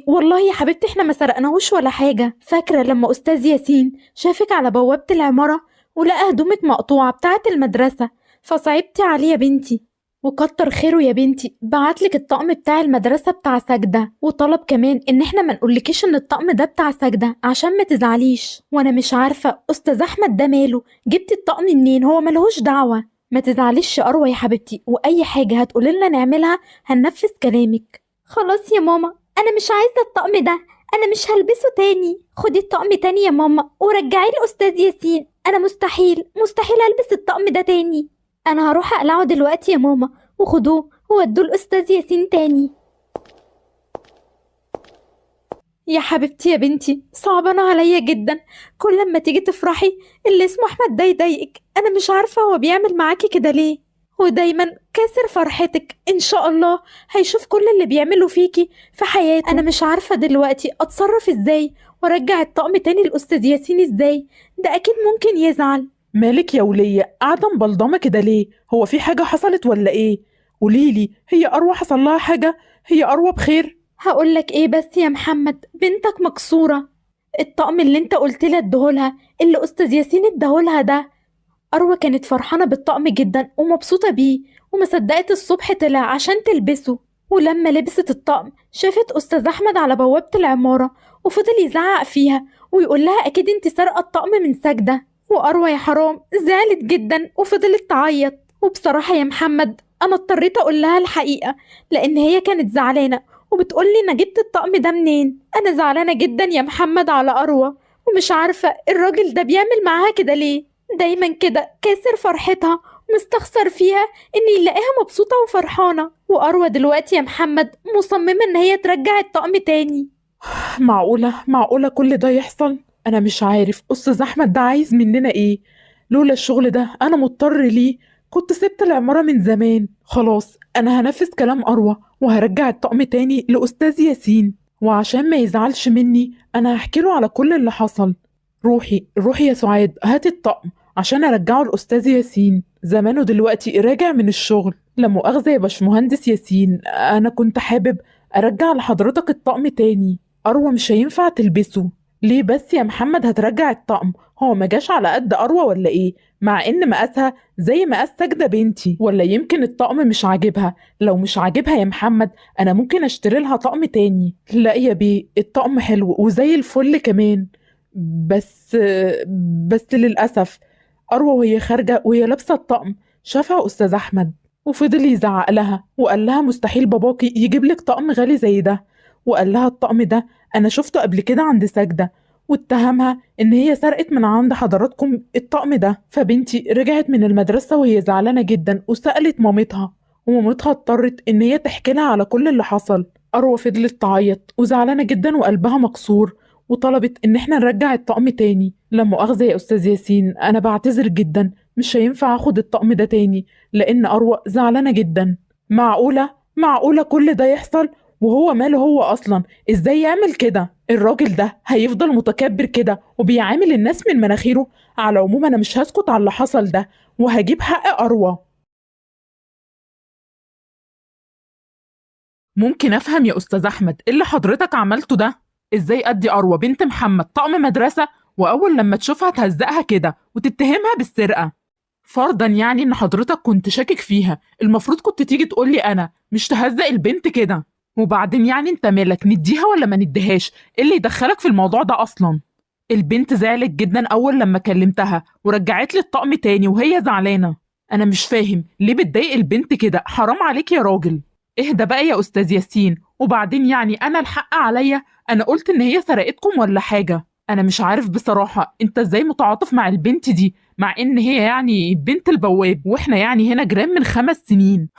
والله يا حبيبتي احنا ما سرقناهوش ولا حاجة. فاكرة لما أستاذ ياسين شافك على بوابة العمارة ولقى هدومك مقطوعة بتاعة المدرسة فصعبتي عليه يا بنتي، وكتر خيره يا بنتي بعتلك الطقم بتاع المدرسة بتاع ساجدة، وطلب كمان ان احنا ما نقولكيش ان الطقم ده بتاع ساجدة عشان ما تزعليش. وانا مش عارفة استاذ احمد ده ماله، جبتي الطقم منين؟ هو ملهوش دعوة. ما تزعليش يا اروى يا حبيبتي، واي حاجة هتقولي لنا نعملها هننفذ كلامك. خلاص يا ماما، انا مش عايزة الطقم ده، انا مش هلبسه تاني. خدي الطقم تاني يا ماما ورجعيه لاستاذ ياسين، انا مستحيل البس الطقم ده تاني. انا هروح اقلعه دلوقتي يا ماما، وخدوه وودوه الاستاذ ياسين تاني. يا حبيبتي يا بنتي، صعبانه عليا جدا، كل لما تيجي تفرحي اللي اسمه احمد ده يضايقك. انا مش عارفه هو بيعمل معاكي كده ليه، ودايما كاسر فرحتك. ان شاء الله هيشوف كل اللي بيعمله فيكي في حياته. انا مش عارفه دلوقتي اتصرف ازاي وارجع الطقم تاني للاستاذ ياسين ازاي، ده اكيد ممكن يزعل. مالك يا ولية قاعدة مبلضمة كده ليه؟ هو في حاجة حصلت ولا ايه؟ قوليلي، هي أروى حصل لها حاجة؟ هي أروى بخير؟ هقولك ايه بس يا محمد، بنتك مكسورة. الطقم اللي انت قلت لي اديهولها، اللي استاذ ياسين اديهولها ده، اروى كانت فرحانة بالطقم جدا ومبسوطة بيه، وما صدقت الصبح طلع عشان تلبسه. ولما لبست الطقم شافت استاذ احمد على بوابة العمارة وفضل يزعق فيها ويقول لها اكيد انت سارقة الطقم من ساجدة. واروى يا حرام زعلت جدا وفضلت تعيط. وبصراحة يا محمد انا اضطريت اقول لها الحقيقة لان هي كانت زعلانة وبتقولي انا جبت الطقم ده منين. انا زعلانة جدا يا محمد على اروى، ومش عارفة الراجل ده بيعمل معاها كده ليه، دايما كده كاسر فرحتها ومستخسر فيها ان يلاقيها مبسوطة وفرحانة. واروى دلوقتي يا محمد مصممة ان هي ترجع الطقم تاني. معقولة كل ده يحصل؟ أنا مش عارف أستاذ أحمد ده عايز مننا إيه؟ لولا الشغل ده أنا مضطر ليه كنت سبت العمارة من زمان. خلاص أنا هنفذ كلام أروى وهرجع الطقم تاني لأستاذ ياسين، وعشان ما يزعلش مني أنا هحكي له على كل اللي حصل. روحي يا سعاد هاتي الطقم عشان أرجعه لأستاذ ياسين، زمانه دلوقتي راجع من الشغل. لا مؤاخذة يا باشمهندس ياسين، أنا كنت حابب أرجع لحضرتك الطقم تاني. أروى مش هينفع تلبسه. ليه بس يا محمد هترجع الطقم؟ هو ما جاش على قد أروى ولا إيه؟ مع إن مقاسها زي مقاس ساجدة بنتي، ولا يمكن الطقم مش عاجبها؟ لو مش عاجبها يا محمد أنا ممكن أشتري لها طقم تاني. لا يا بيه، الطقم حلو وزي الفل كمان، بس للأسف أروى وهي خارجة وهي لابسة الطقم شافها أستاذ أحمد وفضل يزعق لها وقال لها مستحيل باباكي يجيب لك طقم غالي زي ده، وقال لها الطقم ده أنا شفته قبل كده عند ساجدة، واتهمها إن هي سرقت من عند حضراتكم الطقم ده. فبنتي رجعت من المدرسة وهي زعلانة جدا وسألت مامتها، ومامتها اضطرت إن هي تحكي لها على كل اللي حصل. أروى فضلت تعيط وزعلانة جدا وقلبها مكسور، وطلبت إن احنا نرجع الطقم تاني. لا مؤاخذة يا أستاذ ياسين، أنا بعتذر جدا، مش هينفع أخد الطقم ده تاني لأن أروى زعلانة جدا. معقولة كل ده يحصل؟ وهو ماله هو أصلا؟ إزاي يعمل كده؟ الراجل ده هيفضل متكبر كده وبيعامل الناس من مناخيره؟ على العموم أنا مش هسكت على اللي حصل ده وهجيب حق أروى. ممكن أفهم يا أستاذ أحمد إيه اللي حضرتك عملته ده؟ إزاي أدي أروى بنت محمد طقم مدرسة وأول لما تشوفها تهزقها كده وتتهمها بالسرقة؟ فرضا يعني إن حضرتك كنت شاكك فيها، المفروض كنت تيجي تقولي أنا، مش تهزق البنت كده. وبعدين يعني أنت مالك، نديها ولا ما نديهاش؟ إيه اللي يدخلك في الموضوع ده أصلا؟ البنت زعلت جدا أول لما كلمتها ورجعت لي الطقم تاني وهي زعلانة. أنا مش فاهم ليه بتضايق البنت كده، حرام عليك يا راجل. اهدى بقى يا أستاذ ياسين. وبعدين يعني أنا الحق عليا؟ أنا قلت إن هي سرقتكم ولا حاجة؟ انا مش عارف بصراحة انت ازاي متعاطف مع البنت دي، مع ان هي يعني بنت البواب، واحنا يعني هنا جيران من 5 سنين.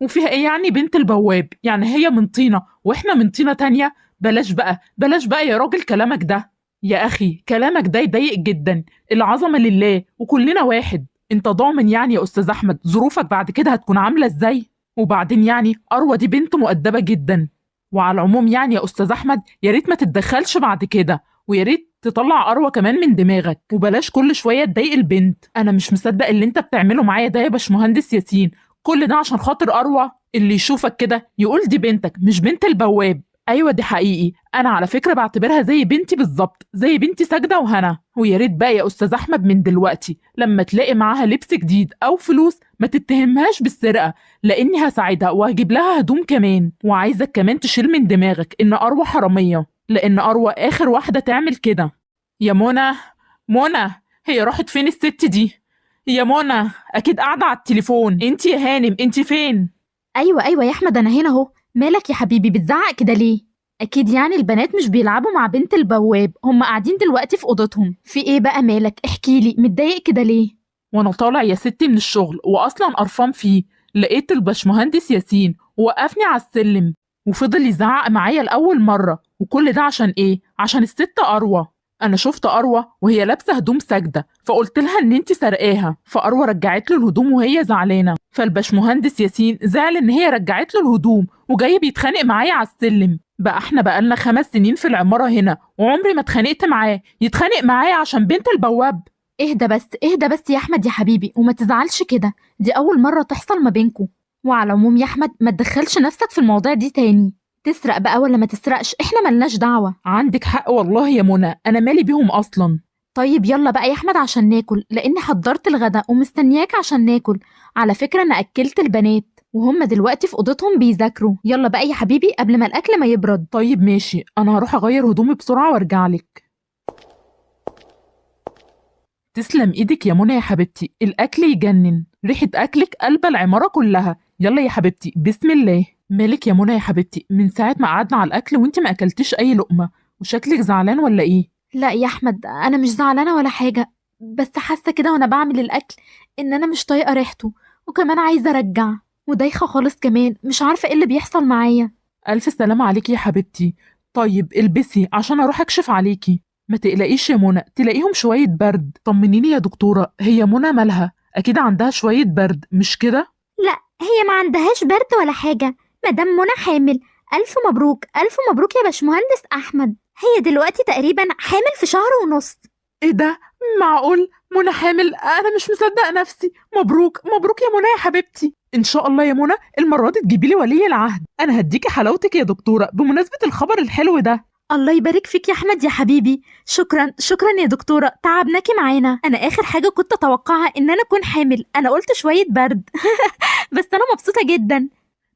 وفيها ايه يعني بنت البواب؟ يعني هي من طينة واحنا من طينة تانية. بلاش بقى بلاش بقى يا راجل كلامك ده. يا اخي كلامك ده يضايق جدا. العظمة لله وكلنا واحد. انت ضامن يعني يا استاذ احمد ظروفك بعد كده هتكون عاملة ازاي؟ وبعدين يعني اروى دي بنت مؤدبة جدا. وعلى العموم يعني يا استاذ احمد يا ريت ما تتدخلش بعد كده، ويا ريت تطلع اروى كمان من دماغك، وبلاش كل شويه تضايق البنت. انا مش مصدق اللي انت بتعمله معايا ده يا باشمهندس ياسين. كل ده عشان خاطر اروى؟ اللي يشوفك كده يقول دي بنتك مش بنت البواب. ايوه دي حقيقي، انا على فكره بعتبرها زي بنتي بالظبط، زي بنتي ساجده وهنا. ويا ريت بقى يا استاذ احمد من دلوقتي لما تلاقي معاها لبس جديد او فلوس ما تتهمهاش بالسرقه، لاني هساعدها وهجيب لها هدوم كمان. وعايزك كمان تشيل من دماغك ان اروى حراميه، لان اروى اخر واحده تعمل كده. يا منى، منى، هي راحت فين الست دي؟ يا منى اكيد قاعده على التليفون. انت يا هانم انت فين؟ ايوه يا احمد، انا هنا اهو. مالك يا حبيبي بتزعق كده ليه؟ اكيد يعني البنات مش بيلعبوا مع بنت البواب، هم قاعدين دلوقتي في اوضتهم. في ايه بقى مالك؟ احكيلي، متضايق كده ليه؟ وانا طالع يا ستي من الشغل واصلا قرفان فيه، لقيت الباشمهندس ياسين وقفني على السلم وفضل يزعق معايا لاول مره. وكل ده عشان ايه؟ عشان الست اروى. انا شفت اروى وهي لابسه هدوم ساجده، فقلت لها ان انت سرقاها، فاروى رجعت له الهدوم وهي زعلانه. فالباشمهندس ياسين زعل ان هي رجعت له الهدوم وجاي بيتخانق معايا على السلم. بقى احنا بقالنا 5 سنين في العماره هنا وعمري ما اتخانقت معاه، يتخانق معايا عشان بنت البواب؟ اهدى بس اهدى بس يا احمد يا حبيبي، وما تزعلش كده، دي اول مره تحصل ما بينكم. وعلى العموم يا احمد ما تدخلش نفسك في المواضيع دي تاني. تسرق بقى ولا ما تسرقش احنا ملناش دعوه. عندك حق والله يا منى، انا مالي بيهم اصلا. طيب يلا بقى يا احمد عشان ناكل، لاني حضرت الغدا ومستنياك عشان ناكل. على فكره انا اكلت البنات وهم دلوقتي في اوضتهم بيذاكروا. يلا بقى يا حبيبي قبل ما الاكل ما يبرد. طيب ماشي، انا هروح اغير هدومي بسرعه وارجع لك. تسلم ايدك يا منى يا حبيبتي، الاكل يجنن، ريحه اكلك قلبه العماره كلها. يلا يا حبيبتي بسم الله. مالك يا منى يا حبيبتي؟ من ساعه ما قعدنا على الاكل وانت ما اكلتيش اي لقمه، وشكلك زعلان ولا ايه؟ لا يا احمد انا مش زعلانه ولا حاجه، بس حاسه كده وانا بعمل الاكل ان انا مش طايقه ريحته، وكمان عايزه ارجع، ودايخه خالص كمان، مش عارفه ايه اللي بيحصل معايا. الف سلامه عليكي يا حبيبتي. طيب البسي عشان اروح اكشف عليكي. ما تقلقيش يا منى، تلاقيهم شويه برد. طمنيني يا دكتوره، هي منى مالها؟ اكيد عندها شويه برد مش كده؟ لا، هي ما عندهاش برد ولا حاجة. مدام منى حامل. ألف مبروك ألف مبروك يا باشمهندس أحمد. هي دلوقتي تقريبا حامل في شهر ونص. ايه ده؟ معقول منى حامل؟ انا مش مصدقه نفسي. مبروك مبروك يا منى يا حبيبتي. ان شاء الله يا منى المره دي تجيبي لي ولي العهد، انا هديكي حلاوتك يا دكتوره بمناسبه الخبر الحلو ده. الله يبارك فيك يا احمد يا حبيبي. شكرا شكرا يا دكتوره، تعبناكي معانا. انا اخر حاجه كنت اتوقعها ان انا اكون حامل، انا قلت شويه برد. بس انا مبسوطه جدا.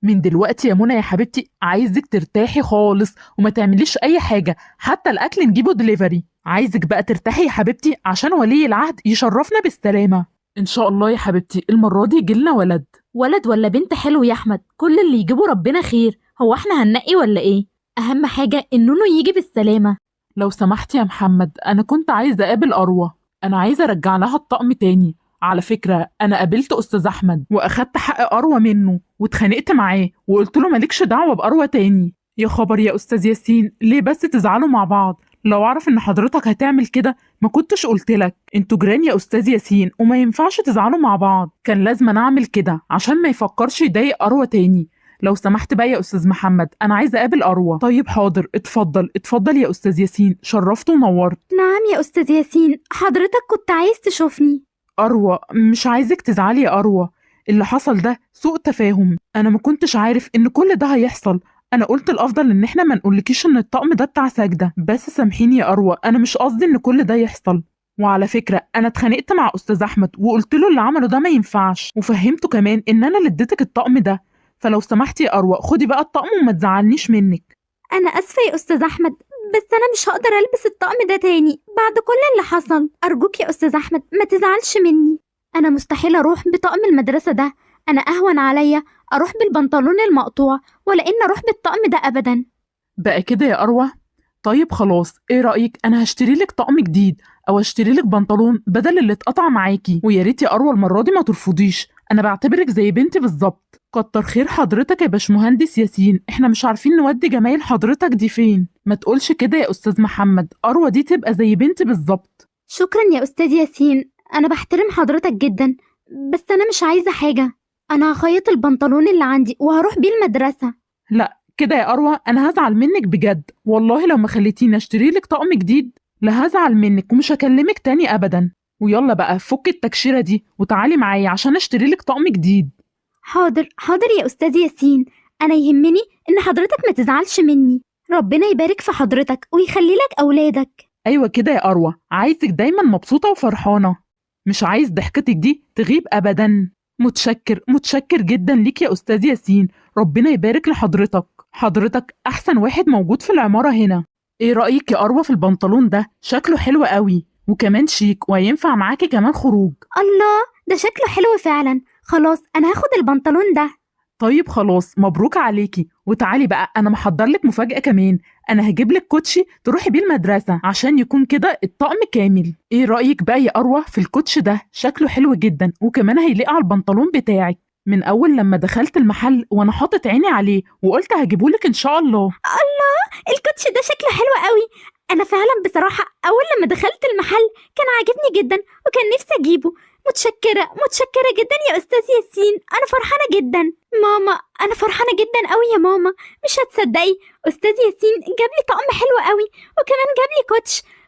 من دلوقتي يا منى يا حبيبتي عايزك ترتاحي خالص وما تعمليش اي حاجه، حتى الاكل نجيبه دليفري. عايزك بقى ترتاحي يا حبيبتي عشان ولي العهد يشرفنا بالسلامه. ان شاء الله يا حبيبتي المره دي يجيلنا ولد. ولد ولا بنت حلو يا احمد، كل اللي يجيبه ربنا خير. هو احنا هننقي ولا ايه؟ اهم حاجه انه يجي بالسلامه. لو سمحت يا محمد، انا كنت عايزه اقابل اروى، انا عايزه ارجع لها الطقم تاني. على فكره انا قابلت استاذ احمد واخدت حق اروى منه واتخانقت معاه وقلت له مالكش دعوه باروى تاني. يا خبر يا استاذ ياسين، ليه بس تزعلوا مع بعض؟ لو اعرف ان حضرتك هتعمل كده ما كنتش قلت لك. انتوا جيران يا استاذ ياسين وما ينفعش تزعلوا مع بعض، كان لازم أنا اعمل كده عشان ما يفكرش يضايق اروى تاني. لو سمحت بقى يا استاذ محمد، انا عايزه اقابل اروى. طيب حاضر، اتفضل اتفضل يا استاذ ياسين، شرفت ونورت. نعم يا أستاذ ياسين، حضرتك كنت عايز تشوفني. اروى مش عايزك تزعلي يا اروى، اللي حصل ده سوء تفاهم، انا ما كنتش عارف ان كل ده هيحصل. انا قلت الافضل ان احنا ما نقولكيش ان الطقم ده بتاع ساجده، بس سامحيني يا اروى، انا مش قصدي ان كل ده يحصل. وعلى فكره انا اتخانقت مع استاذ احمد وقلت له اللي عمله ده ما ينفعش، وفهمته كمان ان انا اللي اديتك الطقم ده. فلو سمحتي يا اروى خدي بقى الطقم وما تزعلنيش منك. أنا آسفة يا أستاذ أحمد، بس أنا مش هقدر ألبس الطقم ده تاني بعد كل اللي حصل. أرجوك يا أستاذ أحمد ما تزعلش مني. أنا مستحيل أروح بطقم المدرسة ده. أنا أهون عليا أروح بالبنطلون المقطوع ولا إن أروح بالطقم ده أبدا. بقى كده يا اروى؟ طيب خلاص، ايه رأيك انا هشتري لك طقم جديد او اشتري لك بنطلون بدل اللي اتقطع معاكي، ويا ريت يا اروى المرة دي ما ترفضيش، انا بعتبرك زي بنتي بالظبط. كتر خير حضرتك يا باشمهندس ياسين، احنا مش عارفين نودي جمايل حضرتك دي فين. ما تقولش كده يا استاذ محمد، اروى دي تبقى زي بنتي بالظبط. شكرا يا أستاذ ياسين، أنا بحترم حضرتك جدا، بس أنا مش عايزة حاجة. أنا هخيط البنطلون اللي عندي وهروح بيه المدرسة. لا كده يا اروى انا هزعل منك بجد، والله لو ما خليتيني اشتري لك طقم جديد لا هزعل منك ومش هكلمك تاني ابدا. ويلا بقى فك التكشيرة دي وتعالي معايا عشان اشتري لك طقم جديد. حاضر حاضر يا أستاذ ياسين، أنا يهمني إن حضرتك ما تزعلش مني. ربنا يبارك في حضرتك ويخلي لك أولادك. ايوه كده يا اروى، عايزك دايما مبسوطة وفرحانة، مش عايز ضحكتك دي تغيب ابدا. متشكر جدا ليك يا استاذ ياسين، ربنا يبارك لحضرتك، حضرتك احسن واحد موجود في العمارة هنا. ايه رأيك يا اروى في البنطلون ده؟ شكله حلو قوي وكمان شيك وهينفع معاكي كمان خروج. الله، ده شكله حلو فعلا. خلاص أنا هاخد البنطلون ده. طيب خلاص مبروك عليكي، وتعالي بقى انا محضر لك مفاجأة كمان، انا هجيب لك كوتشي تروحي بيه المدرسة عشان يكون كده الطقم كامل. ايه رأيك بقى يا اروى في الكوتش ده؟ شكله حلو جدا وكمان هيليق على البنطلون بتاعك. من اول لما دخلت المحل وانا حاطط عيني عليه وقلت هجيبهولك ان شاء الله. الله، الكوتش ده شكله حلو قوي. أنا فعلا بصراحة أول لما دخلت المحل كان عاجبني جدا وكان نفسي أجيبه. متشكرة جدا يا أستاذ ياسين، أنا فرحانة جدا. ماما، أنا فرحانة جدا قوي يا ماما، مش هتصدقي. أستاذ ياسين جاب لي طقم حلو قوي وكمان جاب لي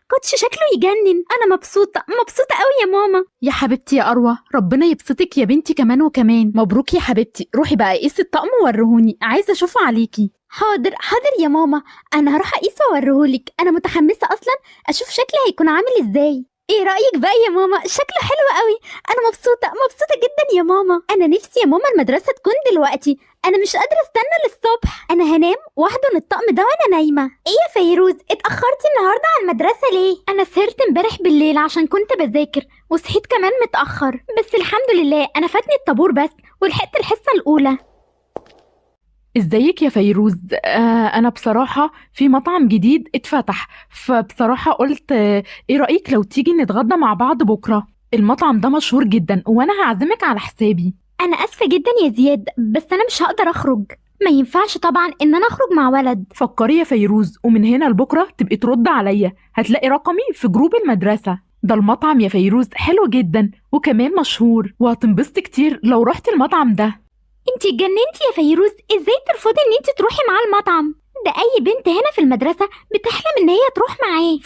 كوتش شكله يجنن. أنا مبسوطة قوي يا ماما. يا حبيبتي يا أروى، ربنا يبسطك يا بنتي كمان وكمان. مبروك يا حبيبتي، روحي بقى قيسي الطقم وورهوني، عايزة أشوفه عليكي. حاضر يا ماما، أنا هروح أقيسه وأوريهولك. أنا متحمسة أصلا أشوف شكلي هيكون عامل إزاي. ايه رأيك بقى يا ماما؟ شكله حلو قوي. انا مبسوطة جدا يا ماما. انا نفسي يا ماما المدرسة تكون دلوقتي، انا مش قادرة استنى للصبح. انا هنام واحضن الطقم ده وانا نايمة. ايه يا فيروز، اتأخرتي النهاردة على المدرسة ليه؟ انا سهرت امبارح بالليل عشان كنت بذاكر وصحيت كمان متأخر، بس الحمد لله انا فاتني الطابور بس ولحقت الحصة الاولى. ازيك يا فيروز؟ انا بصراحة في مطعم جديد اتفتح، فبصراحة قلت ايه رأيك لو تيجي نتغدى مع بعض بكرة؟ المطعم ده مشهور جدا وانا هعزمك على حسابي. انا اسفة جدا يا زياد، بس انا مش هقدر اخرج. ما ينفعش طبعا ان انا اخرج مع ولد. فكري يا فيروز ومن هنا لبكرة تبقي ترد عليا، هتلاقي رقمي في جروب المدرسة. ده المطعم يا فيروز حلو جدا وكمان مشهور، وهتنبسطي كتير لو رحتي المطعم ده. انتي اتجننتي يا فيروز، ازاي ترفضي ان انتي تروحي معاه المطعم ده؟ اي بنت هنا في المدرسة بتحلم ان هي تروح معاه.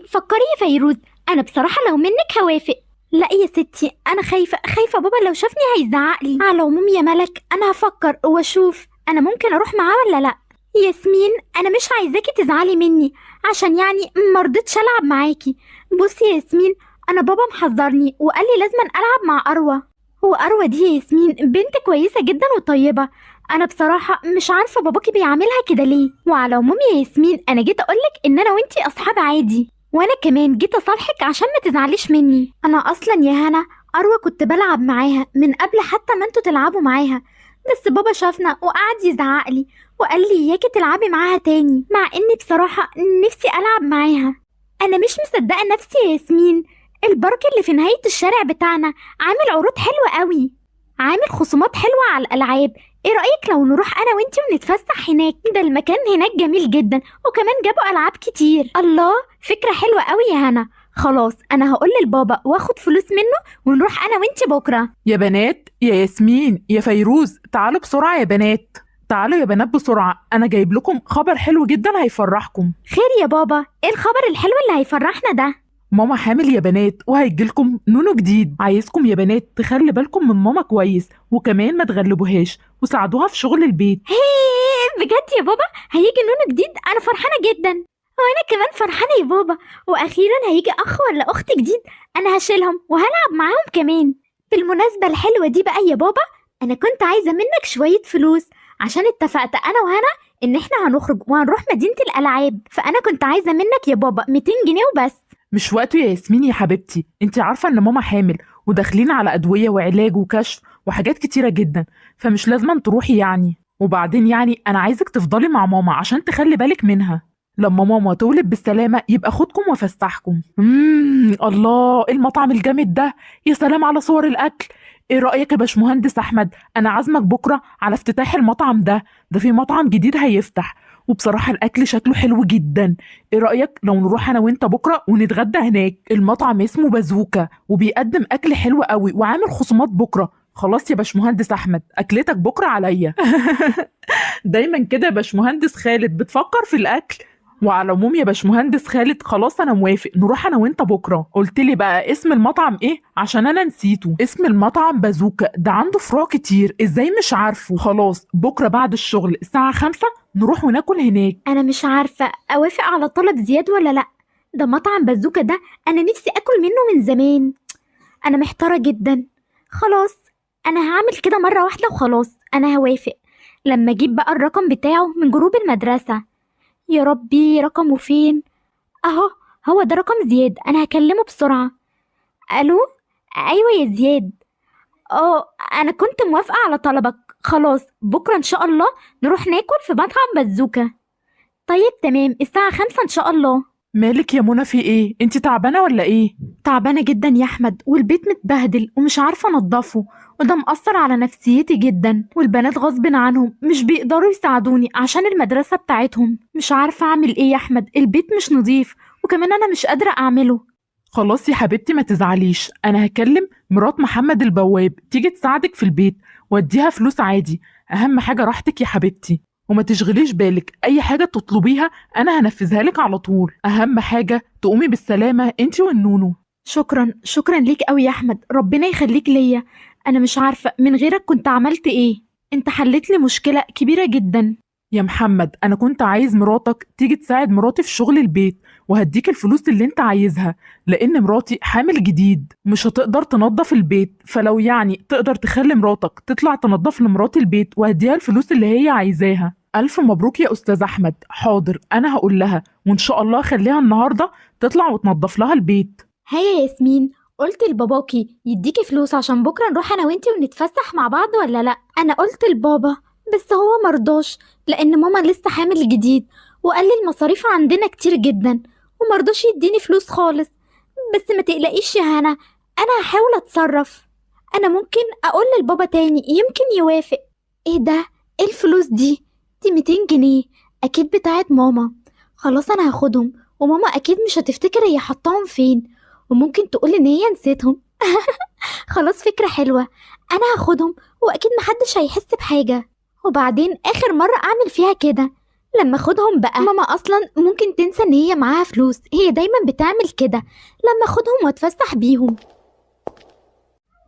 فكري يا فيروز، انا بصراحة لو منك هوافق. لا يا ستي، انا خايفة بابا لو شافني هيزعقلي. على العموم يا ملك، انا هفكر واشوف انا ممكن اروح معاه ولا لا. ياسمين، انا مش عايزاكي تزعلي مني عشان يعني مرضتش العب معاكي. بصي يا ياسمين، انا بابا محذرني وقال لي لازم العب مع اروى. هو أروى دي يا ياسمين بنت كويسة جدا وطيبة. أنا بصراحة مش عارفة باباكي بيعاملها كده ليه. وعلى العموم يا ياسمين، أنا جيت أقولك إن أنا وإنتي أصحاب عادي، وأنا كمان جيت أصالحك عشان ما تزعليش مني. أنا أصلا يا هنا أروى كنت بلعب معاها من قبل حتى ما انتوا تلعبوا معاها، بس بابا شافنا وقعد يزعقلي وقال لي إياكي تلعبي معاها تاني، مع إني بصراحة نفسي ألعب معاها. أنا مش مصدقة نفسي يا ياسمين. البارك اللي في نهاية الشارع بتاعنا عامل عروض حلوة قوي، عامل خصومات حلوة على الألعاب. ايه رأيك لو نروح أنا وانتي ونتفسح هناك؟ ده المكان هناك جميل جدا وكمان جابوا ألعاب كتير. الله، فكرة حلوة قوي يا هنا. خلاص أنا هقول للبابا واخد فلوس منه ونروح أنا وانتي بكرة. يا بنات، يا ياسمين، يا فيروز، تعالوا بسرعة يا بنات، تعالوا يا بنات بسرعة، أنا جايب لكم خبر حلو جدا هيفرحكم. خير يا بابا، ايه الخبر الحلو اللي هيفرحنا ده؟ ماما حامل يا بنات وهيجيلكم نونو جديد، عايزكم يا بنات تخلي بالكم من ماما كويس وكمان ما تغلبوهاش وساعدوها في شغل البيت. بجد يا بابا هيجي نونو جديد؟ أنا فرحانة جدا. وأنا كمان فرحانة يا بابا، وأخيرا هيجي أخ ولا أخت جديد، أنا هشيلهم وهلعب معاهم كمان. بالمناسبة الحلوة دي بقى يا بابا، أنا كنت عايزة منك شوية فلوس عشان اتفقت أنا وهنا إن إحنا هنخرج وهنروح مدينة الألعاب، فأنا كنت عايزة منك يا بابا 200 جنيه وبس. مش وقته يا ياسمين يا حبيبتي، انت عارفة ان ماما حامل وداخلين على أدوية وعلاج وكشف وحاجات كتيرة جدا، فمش لازم تروحي يعني. وبعدين يعني أنا عايزك تفضلي مع ماما عشان تخلي بالك منها. لما ماما تولد بالسلامة يبقى خدكم وافسحكم. الله، المطعم الجامد ده، يا سلام على صور الأكل. ايه رأيك يا باشمهندس أحمد؟ أنا عازمك بكرة على افتتاح المطعم ده في مطعم جديد هيفتح، وبصراحة الأكل شكله حلو جدا. ايه رأيك لو نروح أنا وانت بكرة ونتغدى هناك؟ المطعم اسمه بازوكا وبيقدم أكل حلو قوي وعامل خصومات بكرة. خلاص يا باشمهندس أحمد، أكلتك بكرة عليا. دايما كده يا باشمهندس خالد بتفكر في الأكل. وعلى العموم يا باشمهندس خالد، خلاص انا موافق نروح انا وانت بكره. قلت لي بقى اسم المطعم ايه؟ عشان انا نسيته. اسم المطعم بازوكا، ده عنده فروع كتير، ازاي مش عارفه؟ خلاص بكره بعد الشغل الساعه 5 نروح وناكل هناك. أنا مش عارفة أوافق على طلب زياد ولا لأ. ده مطعم بازوكا ده أنا نفسي أكل منه من زمان. أنا محتارة جدا. خلاص، أنا هعمل كده مرة واحدة وخلاص. أنا هوافق لما أجيب بقى الرقم بتاعه من جروب المدرسة. يا ربي، رقمه فين؟ أهو، هو ده رقم زياد. أنا هكلمه بسرعة. ألو؟ أيوة يا زياد. أنا كنت موافقة على طلبك. خلاص بكرة إن شاء الله نروح ناكل في مطعم بازوكا. طيب تمام، الساعة 5 إن شاء الله. مالك يا منى، في ايه؟ انت تعبانه ولا ايه؟ تعبانة جدا يا أحمد، والبيت متبهدل ومش عارفة أنضفه، وده مأثر على نفسيتي جدا، والبنات غصب عنهم مش بيقدروا يساعدوني عشان المدرسة بتاعتهم. مش عارفة أعمل إيه يا أحمد، البيت مش نظيف، وكمان أنا مش قادرة أعمله. خلاص يا حبيبتي ما تزعليش، انا هكلم مرات محمد البواب تيجي تساعدك في البيت واديها فلوس عادي. اهم حاجه راحتك يا حبيبتي، وما تشغليش بالك، اي حاجه تطلبيها انا هنفذها لك على طول. اهم حاجه تقومي بالسلامه انت والنونو. شكرا شكرا ليك قوي يا أحمد، ربنا يخليك ليا. أنا مش عارفة من غيرك كنت عملت إيه. أنت حلت لي مشكلة كبيرة جدا. يا محمد، انا كنت عايز مراتك تيجي تساعد مراتي في شغل البيت، وهديك الفلوس اللي انت عايزها، لان مراتي حامل جديد مش هتقدر تنظف البيت، فلو يعني تقدر تخلي مراتك تطلع تنظف لمراتي البيت وهديها الفلوس اللي هي عايزاها. الف مبروك يا استاذ احمد. حاضر، انا هقول لها، وان شاء الله خليها النهارده تطلع وتنظف لها البيت. هيا يا ياسمين، قلت لباباكي يديكي فلوس عشان بكرة نروح أنا وإنتي ونتفسح مع بعض ولا لأ؟ أنا قلت لبابا بس هو مرضاش، لأن ماما لسه حامل جديد، وقال لي المصاريف عندنا كتير جدا، ومرضاش يديني فلوس خالص. بس ما تقلقيش يا هنا، أنا هحاول أتصرف. أنا ممكن أقول للبابا تاني، يمكن يوافق. إيه ده؟ إيه الفلوس دي؟ دي 200 جنيه أكيد بتاعت ماما. خلاص أنا هاخدهم، وماما أكيد مش هتفتكر هي حطاهم فين، وممكن تقول إن هي نسيتهم. خلاص، فكرة حلوة. أنا هاخدهم وأكيد محدش هيحس بحاجة. وبعدين آخر مرة أعمل فيها كده لما أخدهم بقى. ماما أصلا ممكن تنسى إن هي معاها فلوس، هي دايما بتعمل كده لما أخدهم وأتفسح بيهم.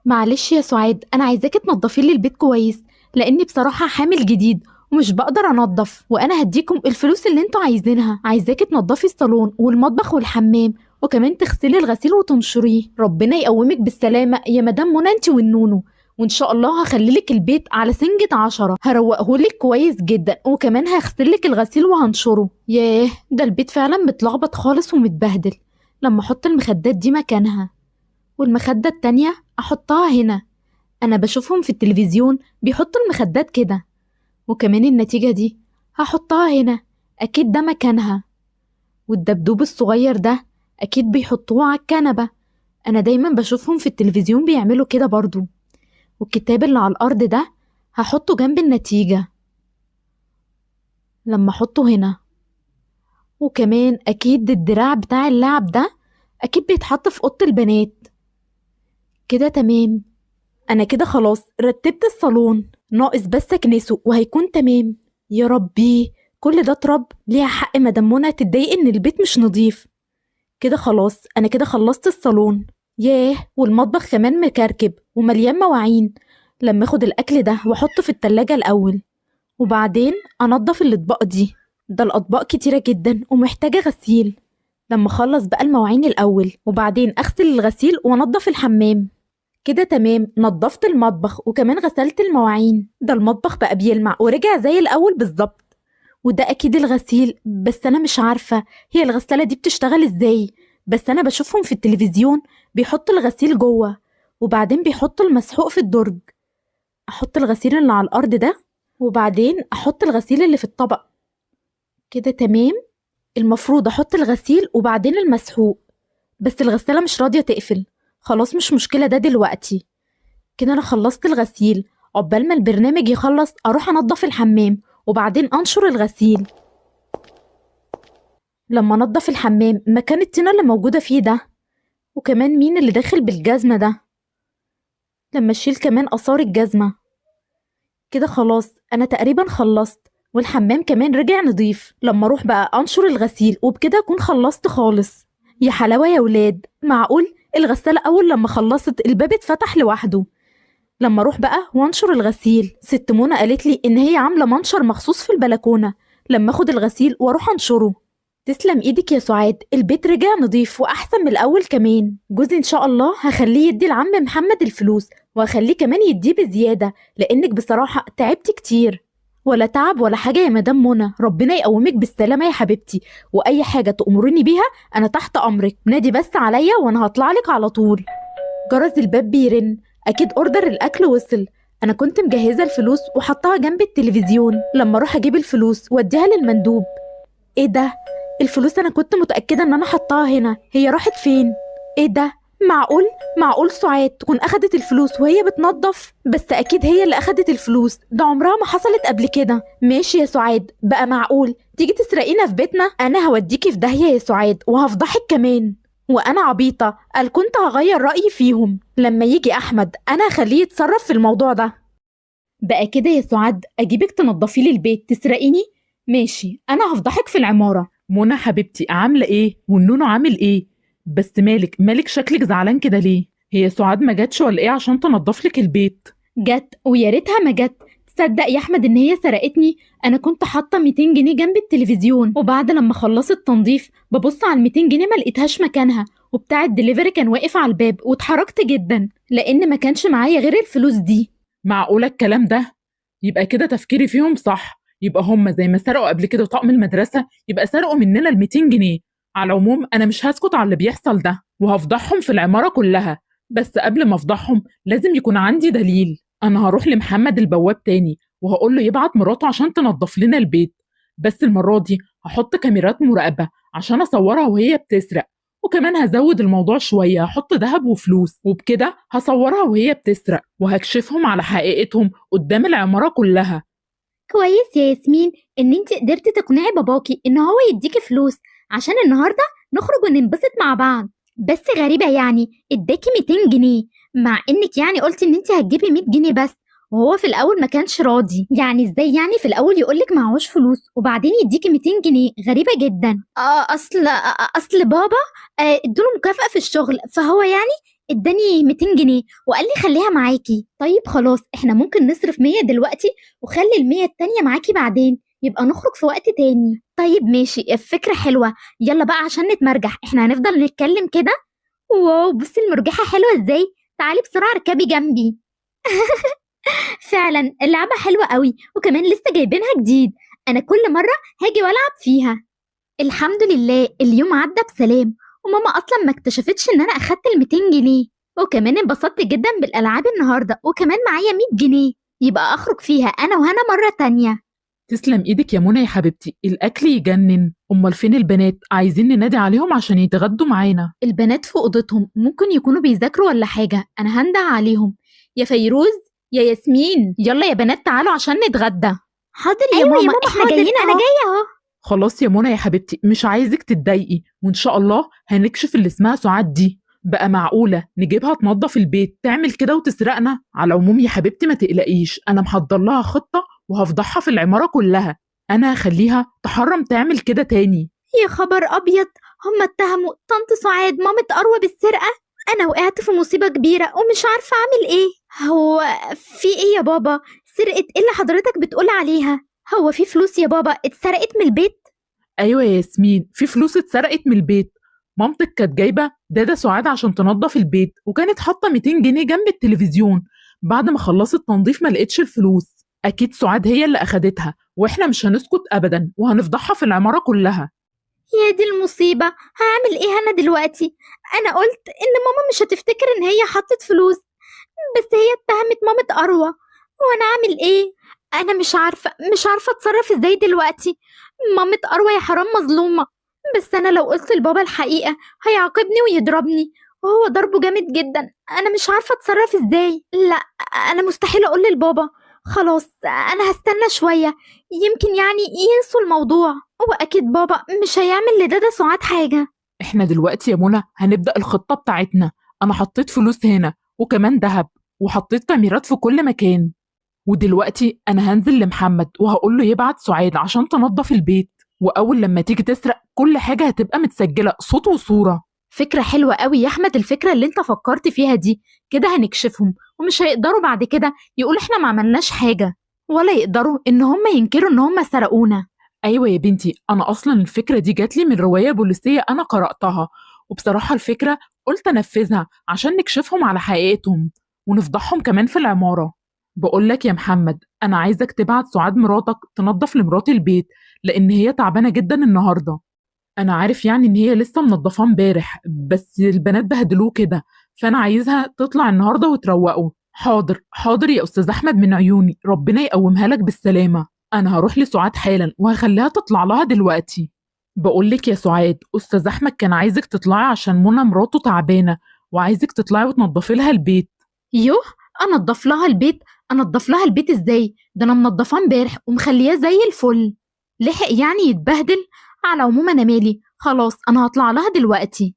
معلش يا سعاد، أنا عايزاكي تنضفي لي البيت كويس، لأني بصراحة حامل جديد ومش بقدر أنضف، وأنا هديكم الفلوس اللي انتوا عايزينها. عايزاكي تنضفي الصالون والمطبخ والحمام، وكمان تغسلي الغسيل وتنشريه. ربنا يقومك بالسلامة يا مدام منى انت والنونو، وان شاء الله هخليلك البيت على سنجة 10، هروقهولك كويس جدا، وكمان هغسلك الغسيل وهنشره. ياه، ده البيت فعلا متلخبط خالص ومتبهدل. لما احط المخدات دي مكانها، والمخدة التانية احطها هنا، انا بشوفهم في التلفزيون بيحطوا المخدات كده. وكمان النتيجة دي هحطها هنا، اكيد ده مكانها. والدبدوب الصغير ده اكيد بيحطوه على الكنبة، انا دايما بشوفهم في التلفزيون بيعملوا كده برضو. والكتاب اللي على الارض ده هحطه جنب النتيجة لما احطه هنا. وكمان اكيد الدراع بتاع اللعب ده اكيد بيتحط في اوضة البنات. كده تمام، انا كده خلاص رتبت الصالون، ناقص بس اكنسه وهيكون تمام. يا ربي، كل ده تراب. ليها حق مدام منى تتضايق ان البيت مش نظيف. كده خلاص، انا كده خلصت الصالون. ياه، والمطبخ كمان مكركب ومليان مواعين. لما اخد الاكل ده واحطه في التلاجة الاول، وبعدين انضف الاطباق دي. ده الاطباق كتيرة جدا ومحتاجة غسيل. لما اخلص بقى المواعين الاول، وبعدين اغسل الغسيل وانضف الحمام. كده تمام، نضفت المطبخ وكمان غسلت المواعين. ده المطبخ بقى بيلمع ورجع زي الاول بالظبط. وده اكيد الغسيل، بس انا مش عارفة هي الغسالة دي بتشتغل ازاي، بس انا بشوفهم في التلفزيون بيحطوا الغسيل جوه، وبعدين بيحطوا المسحوق في الدرج. احط الغسيل اللي على الارض ده، وبعدين احط الغسيل اللي في الطبق. كده تمام. المفروض احط الغسيل وبعدين المسحوق، بس الغسالة مش راضية تقفل. خلاص مش مشكلة ده دلوقتي. كده انا خلصت الغسيل، عقبال ما البرنامج يخلص اروح انضف الحمام وبعدين انشر الغسيل. لما انضف الحمام مكان الطينة اللي موجودة فيه ده، وكمان مين اللي داخل بالجزمة ده، لما اشيل كمان اثار الجزمة. كده خلاص انا تقريبا خلصت، والحمام كمان رجع نضيف. لما اروح بقى انشر الغسيل وبكده اكون خلصت خالص. يا حلاوة يا ولاد، معقول الغسالة اول لما خلصت الباب اتفتح لوحده. لما اروح بقى وانشر الغسيل، ست منى قالت لي ان هي عاملة منشر مخصوص في البلكونة لما اخد الغسيل واروح انشره. تسلم ايدك يا سعاد، البيت رجع نضيف واحسن من الاول كمان. جوزي ان شاء الله هخليه يدي لعم محمد الفلوس، وهخليه كمان يديه بزيادة، لانك بصراحة تعبتي كتير. ولا تعب ولا حاجة يا مدام منى، ربنا يقومك بالسلامة يا حبيبتي، واي حاجة تأمريني بيها انا تحت امرك. نادي بس عليا وانا هطلعلك على طول. جرس الباب بيرن، اكيد اوردر الاكل وصل. انا كنت مجهزة الفلوس وحطها جنب التلفزيون لما اروح اجيب الفلوس واديها للمندوب. ايه ده؟ الفلوس انا كنت متأكدة ان انا حطاها هنا، هي راحت فين؟ ايه ده؟ معقول سعاد تكون اخدت الفلوس وهي بتنظف؟ بس اكيد هي اللي اخدت الفلوس، ده عمرها ما حصلت قبل كده. ماشي يا سعاد، بقى معقول تيجي تسرقينا في بيتنا؟ انا هوديكي في داهية يا سعاد وهفضحك كمان. وانا عبيطة قال كنت هغير رأيي فيهم. لما يجي احمد انا هخليه يتصرف في الموضوع ده. بقى كده يا سعاد اجيبك تنضفي لي البيت تسرقيني؟ ماشي، انا هفضحك في العمارة. منى حبيبتي عاملة ايه؟ والنونو عامل ايه؟ بس مالك شكلك زعلان كده ليه؟ هي سعاد ما جاتش ولا ايه عشان تنضف لك البيت؟ جت، ويا ريتها ما جت. تصدق يا احمد ان هي سرقتني؟ انا كنت حاطه 200 جنيه جنب التلفزيون، وبعد لما خلصت تنظيف ببص على ال 200 جنيه ما لقيتهاش مكانها، وبتاع الدليفري كان واقف على الباب، واتحركت جدا لان ما كانش معايا غير الفلوس دي. معقولة الكلام ده؟ يبقى كده تفكيري فيهم صح، يبقى هم زي ما سرقوا قبل كده طقم المدرسة يبقى سرقوا مننا ال 200 جنيه. على العموم أنا مش هسكت على اللي بيحصل ده، وهفضحهم في العمارة كلها. بس قبل ما أفضحهم لازم يكون عندي دليل. أنا هروح لمحمد البواب تاني وهقول له يبعت مراته عشان تنظف لنا البيت، بس المرة دي هحط كاميرات مراقبة عشان أصورها وهي بتسرق، وكمان هزود الموضوع شوية، هحط ذهب وفلوس، وبكده هصورها وهي بتسرق وهكشفهم على حقيقتهم قدام العمارة كلها. كويس يا ياسمين ان انت قدرتي تقنعي باباكي ان هو يديكي فلوس عشان النهارده نخرج وننبسط مع بعض. بس غريبة يعني اداكي 200 جنيه مع انك يعني قلتي ان انت هتجيبي 100 جنيه بس، وهو في الاول ما كانش راضي. يعني ازاي يعني في الاول يقولك معهوش فلوس وبعدين يديكي 200 جنيه؟ غريبة جدا. اصل بابا ادوله مكافأة في الشغل، فهو يعني اداني 200 جنيه وقال لي خليها معاكي. طيب خلاص احنا ممكن نصرف 100 دلوقتي وخلي ال100 التانية معاكي بعدين، يبقى نخرج في وقت تاني. طيب ماشي، فكرة حلوة. يلا بقى عشان نتمرجح، احنا هنفضل نتكلم كده؟ واو بصي المرجحة حلوة ازاي. تعالي بسرعة اركبي جنبي. فعلا اللعبة حلوة قوي، وكمان لسه جايبينها جديد. انا كل مرة هاجي والعب فيها. الحمد لله اليوم عدى بسلام، وماما اصلا ما اكتشفتش ان انا اخدت ال200 جنيه، وكمان انبسطت جدا بالالعاب النهارده، وكمان معايا 100 جنيه يبقى اخرج فيها انا وهنا مرة تانية. تسلم ايدك يا منى يا حبيبتي، الاكل يجنن. امال فين البنات؟ عايزين ننادي عليهم عشان يتغدوا معانا. البنات في اوضتهم، ممكن يكونوا بيذاكروا ولا حاجة. انا هندع عليهم. يا فيروز، يا ياسمين، يلا يا بنات تعالوا عشان نتغدى. حاضر يا ماما احنا جايين اهو. انا جايه اهو. خلاص يا منى يا حبيبتي، مش عايزك تتضايقي، وان شاء الله هنكشف اللي اسمها سعاد دي. بقى معقولة نجيبها تنظف البيت تعمل كده وتسرقنا؟ على العموم يا حبيبتي ما تقلقيش، انا محضر لها خطة وهفضحها في العمارة كلها. انا هخليها تحرم تعمل كده تاني. يا خبر ابيض، هم اتهموا طنط سعاد مامة اروى بالسرقة. انا وقعت في مصيبة كبيرة ومش عارفة اعمل ايه. هو في ايه يا بابا؟ سرقة ايه اللي حضرتك بتقول عليها؟ هو في فلوس يا بابا اتسرقت من البيت؟ ايوه يا ياسمين، في فلوس اتسرقت من البيت. مامتك كانت جايبه دادا سعاد عشان تنظف البيت، وكانت حاطه 200 جنيه جنب التلفزيون. بعد ما خلصت تنظيف ما لقيتش الفلوس. اكيد سعاد هي اللي اخدتها، واحنا مش هنسكت ابدا وهنفضحها في العماره كلها. يا دي المصيبة، هعمل ايه انا دلوقتي؟ انا قلت ان ماما مش هتفتكر ان هي حطت فلوس، بس هي اتهمت مامة اروى، وانا اعمل ايه؟ انا مش عارفة اتصرف ازاي دلوقتي. مامة اروى يا حرام مظلومة. بس أنا لو قلت لبابا الحقيقة هيعاقبني ويضربني، وهو ضربه جامد جدا. أنا مش عارفة أتصرف إزاي. لا، أنا مستحيل أقول لبابا. خلاص، أنا هستنى شوية، يمكن يعني ينسوا الموضوع. وأكيد بابا مش هيعمل لدادا سعاد حاجة. احنا دلوقتي يا منى هنبدأ الخطة بتاعتنا. انا حطيت فلوس هنا وكمان ذهب، وحطيت كاميرات في كل مكان. ودلوقتي انا هنزل لمحمد وهقول له يبعت سعاد عشان تنظف البيت، واول لما تيجي تسرق كل حاجة هتبقى متسجلة صوت وصورة. فكرة حلوة قوي يا أحمد، الفكرة اللي أنت فكرت فيها دي. كده هنكشفهم ومش هيقدروا بعد كده يقولوا إحنا ما عملناش حاجة، ولا يقدروا إن هم ينكروا إن هم سرقونا. ايوه يا بنتي، انا اصلا الفكرة دي جاتلي من رواية بوليسية انا قرأتها، وبصراحة الفكرة قلت انفذها عشان نكشفهم على حقيقتهم ونفضحهم كمان في العمارة. بقولك يا محمد، انا عايزك تبعت سعاد مراتك تنظف لمراتي البيت، لان هي تعبانة جدا النهاردة. انا عارف يعني ان هي لسه منضفاه امبارح، بس البنات بهدلوه كده، فانا عايزها تطلع النهارده وتروقه. حاضر حاضر يا استاذ احمد، من عيوني، ربنا يقومها لك بالسلامه. انا هروح لسعاد حالا وهخليها تطلع لها دلوقتي. بقولك يا سعاد، استاذ احمد كان عايزك تطلعي عشان منى مراته تعبانه، وعايزك تطلعي وتنضفي لها البيت. يوه، أنضف لها البيت؟ أنضف لها البيت إزاي؟ ده أنا منضفاه امبارح ومخلياه زي الفل. لحق يعني يتبهدل؟ على العموم أنا مالي، خلاص أنا هطلع لها دلوقتي.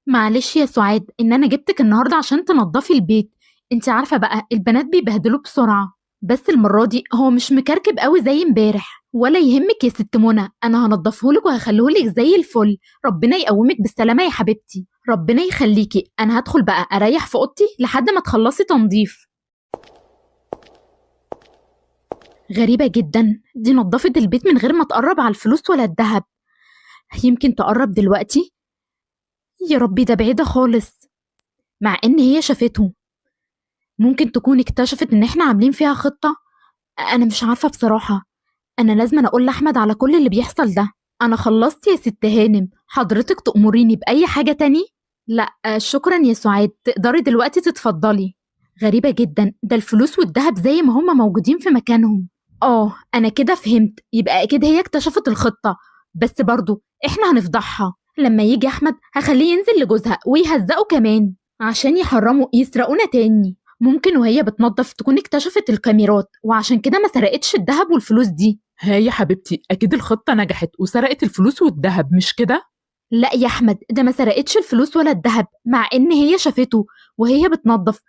معلش يا سعاد إن أنا جبتك النهاردة عشان تنضفي البيت. انت عارفة بقى البنات بيبهدلوا بسرعة، بس المرة دي هو مش مكركب قوي زي امبارح. ولا يهمك يا ست منى، أنا هنضفهولك وهخليهولك زي الفل. ربنا يقومك بالسلامة يا حبيبتي، ربنا يخليكي. أنا هدخل بقى أريح في أوضتي لحد ما تخلصي تنظيف. غريبة جدا، دي نضفت البيت من غير ما تقرب على الفلوس ولا الذهب. يمكن تقرب دلوقتي. يا ربي ده بعيدة خالص، مع إن هي شافته. ممكن تكون اكتشفت إن إحنا عاملين فيها خطة. أنا مش عارفة بصراحة. أنا لازم أقول لأحمد على كل اللي بيحصل ده. أنا خلصت يا ست هانم، حضرتك تأمريني بأي حاجة تاني؟ لا شكرا يا سعاد، تقدري دلوقتي تتفضلي. غريبة جدا، ده الفلوس والذهب زي ما هما موجودين في مكانهم. أنا كده فهمت، يبقى أكيد هي اكتشفت الخطة. بس برضو إحنا هنفضحها. لما يجي أحمد هخليه ينزل لجوزها ويهزقه كمان عشان يحرموا يسرقونا تاني. ممكن وهي بتنظف تكون اكتشفت الكاميرات وعشان كده ما سرقتش الذهب والفلوس دي. ها يا حبيبتي، اكيد الخطه نجحت وسرقت الفلوس والذهب، مش كده؟ لا يا احمد، ده ما سرقتش الفلوس ولا الذهب، مع ان هي شافته وهي بتنظف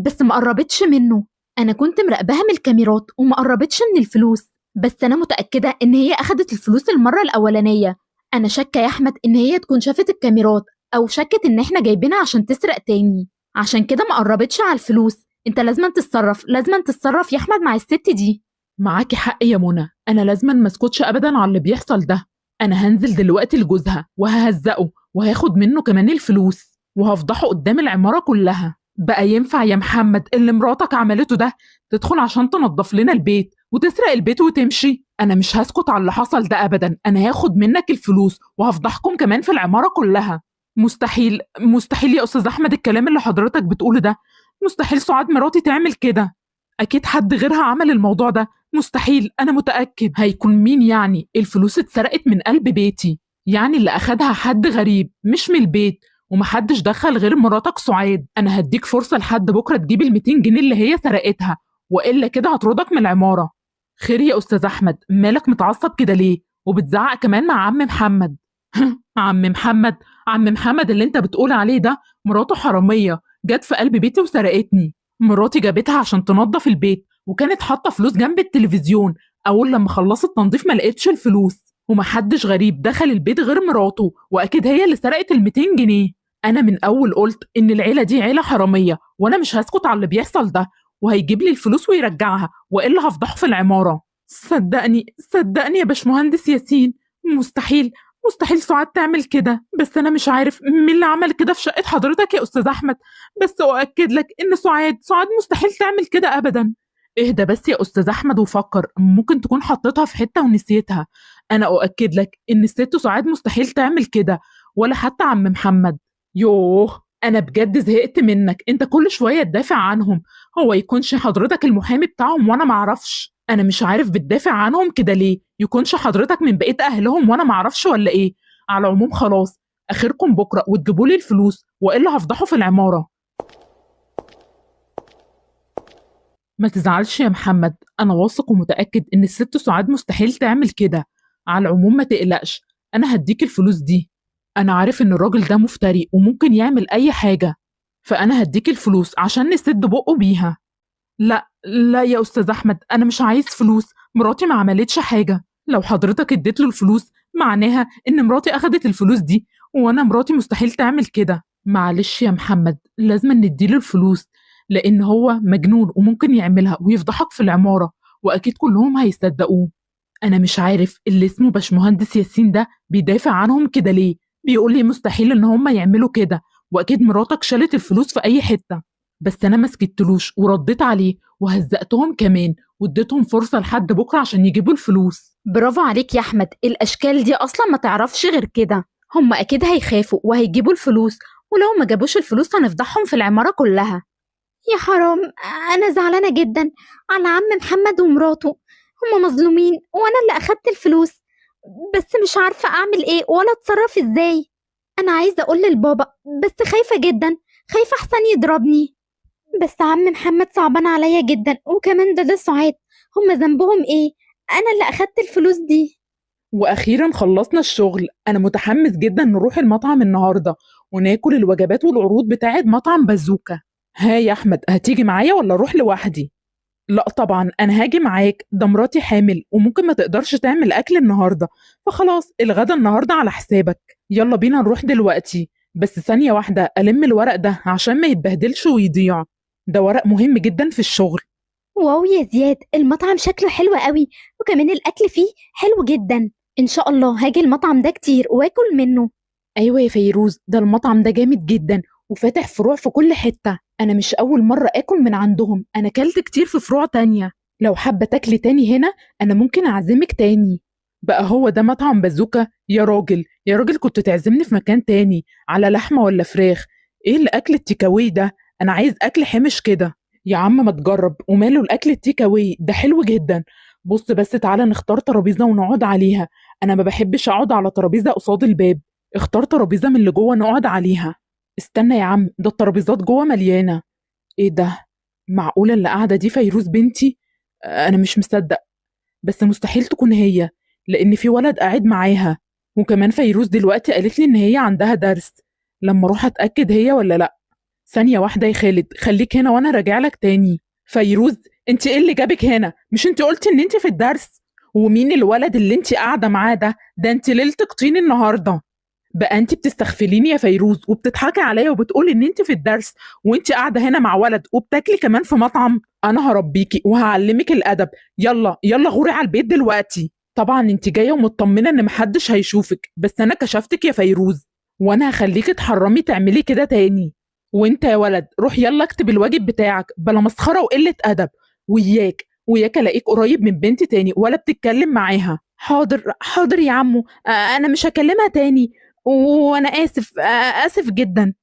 بس ما قربتش منه. انا كنت مراقباها من الكاميرات وما قربتش من الفلوس، بس انا متاكده ان هي اخدت الفلوس المره الاولانيه. انا شاكه يا احمد ان هي تكون شافت الكاميرات، او شكت ان احنا جايبينها عشان تسرق تاني، عشان كده ما قربتش على الفلوس. انت لازم تتصرف، لازم تتصرف يا احمد مع الست دي. معاكي حق يا منى، انا لازما ما اسكتش ابدا على اللي بيحصل ده. انا هنزل دلوقتي لجوزها وههزقه وهاخد منه كمان الفلوس وهفضحه قدام العماره كلها. بقى ينفع يا محمد اللي مراتك عملته ده تدخل عشان تنظف لنا البيت وتسرق البيت وتمشي؟ انا مش هسكت على اللي حصل ده ابدا، انا هاخد منك الفلوس وهفضحكم كمان في العماره كلها. مستحيل مستحيل يا استاذ احمد، الكلام اللي حضرتك بتقوله ده مستحيل. سعاد مراتي تعمل كده، اكيد حد غيرها عمل الموضوع ده، مستحيل. انا متاكد. هيكون مين يعني؟ الفلوس اتسرقت من قلب بيتي، يعني اللي اخدها حد غريب مش من البيت، ومحدش دخل غير مراتك سعاد. انا هديك فرصه لحد بكره تجيب ال 200 جنيه اللي هي سرقتها، والا كده هطردك من العماره. خير يا استاذ احمد، مالك متعصب كده ليه؟ وبتزعق كمان مع عم محمد. عم محمد؟ عم محمد اللي انت بتقول عليه ده مراته حراميه، جت في قلب بيتي وسرقتني. مراتي جابتها عشان تنظف البيت وكانت حاطه فلوس جنب التلفزيون، اول لما خلصت تنظيف ما لقيتش الفلوس، ومحدش غريب دخل البيت غير مراته، واكيد هي اللي سرقت ال 200 جنيه. انا من اول قلت ان العيله دي عيله حراميه، وانا مش هسكت على اللي بيحصل ده، وهيجيب لي الفلوس ويرجعها والا هفضحه في العماره. صدقني صدقني يا باشمهندس ياسين، مستحيل مستحيل سعاد تعمل كده. بس انا مش عارف مين اللي عمل كده في شقه حضرتك يا استاذ احمد، بس اؤكد لك ان سعاد مستحيل تعمل كده ابدا. اهدى بس يا استاذ احمد وفكر، ممكن تكون حطيتها في حته ونسيتها. انا اؤكد لك ان الست سعاد مستحيل تعمل كده، ولا حتى عم محمد. يوه، انا بجد زهقت منك، انت كل شويه تدافع عنهم. هو يكونش حضرتك المحامي بتاعهم وانا معرفش؟ انا مش عارف بتدافع عنهم كده ليه؟ يكونش حضرتك من بقية اهلهم وانا معرفش ولا ايه؟ على العموم خلاص، اخركم بكره وتجيبوا لي الفلوس والا هفضحه في العماره. ما تزعلش يا محمد، انا واثق ومتاكد ان الست سعاد مستحيل تعمل كده. على العموم ما تقلقش، انا هديك الفلوس دي. انا عارف ان الراجل ده مفتري وممكن يعمل اي حاجه، فانا هديك الفلوس عشان نسد بقه بيها. لا لا يا استاذ احمد، انا مش عايز فلوس، مراتي ما عملتش حاجه. لو حضرتك اديت له الفلوس معناها ان مراتي اخدت الفلوس دي، وانا مراتي مستحيل تعمل كده. معلش يا محمد، لازم نديله الفلوس لان هو مجنون وممكن يعملها ويفضحك في العماره، واكيد كلهم هيصدقوه. انا مش عارف اللي اسمه باشمهندس ياسين ده بيدافع عنهم كده ليه، بيقول لي مستحيل ان هم يعملوا كده، واكيد مراتك شالت الفلوس في اي حته. بس انا ما سكتلوش ورديت عليه وهزقتهم كمان واديتهم فرصه لحد بكره عشان يجيبوا الفلوس. برافو عليك يا أحمد، الأشكال دي أصلا ما تعرفش غير كده. هم أكيد هيخافوا وهيجيبوا الفلوس، ولو ما جابوش الفلوس هنفضحهم في العمارة كلها. يا حرام، أنا زعلانة جدا على عم محمد ومراته، هما مظلومين وأنا اللي أخدت الفلوس، بس مش عارفة أعمل إيه ولا أتصرف إزاي. أنا عايزة أقول للبابا بس خايفة جدا، خايفة أحسن يضربني. بس عم محمد صعبان عليا جدا، وكمان ده سعاد، هما ذنبهم إيه؟ أنا اللي أخدت الفلوس دي. واخيرا خلصنا الشغل، انا متحمس جدا نروح المطعم النهارده وناكل الوجبات والعروض بتاعه مطعم بازوكا. ها يا احمد، هتيجي معايا ولا اروح لوحدي؟ لا طبعا انا هاجي معاك، ده مراتي حامل وممكن ما تقدرش تعمل اكل النهارده، فخلاص الغدا النهارده على حسابك. يلا بينا نروح دلوقتي، بس ثانيه واحده الم الورق ده عشان ما يتبهدلش ويضيع، ده ورق مهم جدا في الشغل. واو يا زياد، المطعم شكله حلو قوي، وكمان الأكل فيه حلو جدا. إن شاء الله هاجي المطعم ده كتير وآكل منه. ايوه يا فيروز، ده المطعم ده جامد جدا وفاتح فروع في كل حته، انا مش اول مره اكل من عندهم، انا كلت كتير في فروع تانية. لو حابه تاكلي تاني هنا انا ممكن اعزمك تاني. بقى هو ده مطعم بازوكا؟ يا راجل يا راجل، كنت تعزمني في مكان تاني على لحمه ولا فراخ. ايه الاكل التيكاوي ده؟ انا عايز اكل حمش كده. يا عم ما تجرب، وماله الاكل التيكاوي ده حلو جدا. بص بس تعالى نختار ترابيزه ونقعد عليها، انا ما بحبش اقعد على ترابيزه قصاد الباب، اختار ترابيزه من اللي جوه نقعد عليها. استنى يا عم، ده الترابيزات جوه مليانه. ايه ده؟ معقوله اللي قاعده دي فيروز بنتي؟ انا مش مصدق، بس مستحيل تكون هي لان في ولد قاعد معاها، وكمان فيروز دلوقتي قالت لي ان هي عندها درس، لما اروح اتاكد هي ولا لا. ثانيه واحده يا خالد، خليك هنا وانا راجع لك تاني. فيروز، انت ايه اللي جابك هنا؟ مش انت قلتي ان انت في الدرس؟ ومين الولد اللي انت قاعده معاه ده انت ليلتك طين النهارده. بقى انت بتستغفليني يا فيروز وبتضحكي عليا وبتقولي ان انت في الدرس وانت قاعده هنا مع ولد وبتاكلي كمان في مطعم؟ انا هربيكي وهعلمك الادب. يلا يلا غوري على البيت دلوقتي. طبعا انت جايه ومطمنه ان محدش هيشوفك، بس انا كشفتك يا فيروز، وانا هخليكي تحرمي تعملي كده تاني. وانت يا ولد روح يلا اكتب الواجب بتاعك، بلا مسخره وقله ادب. وياك الاقيك قريب من بنتي تاني ولا بتتكلم معاها. حاضر حاضر يا عمو، أنا مش هكلمها تاني، وأنا آسف، آسف جدا.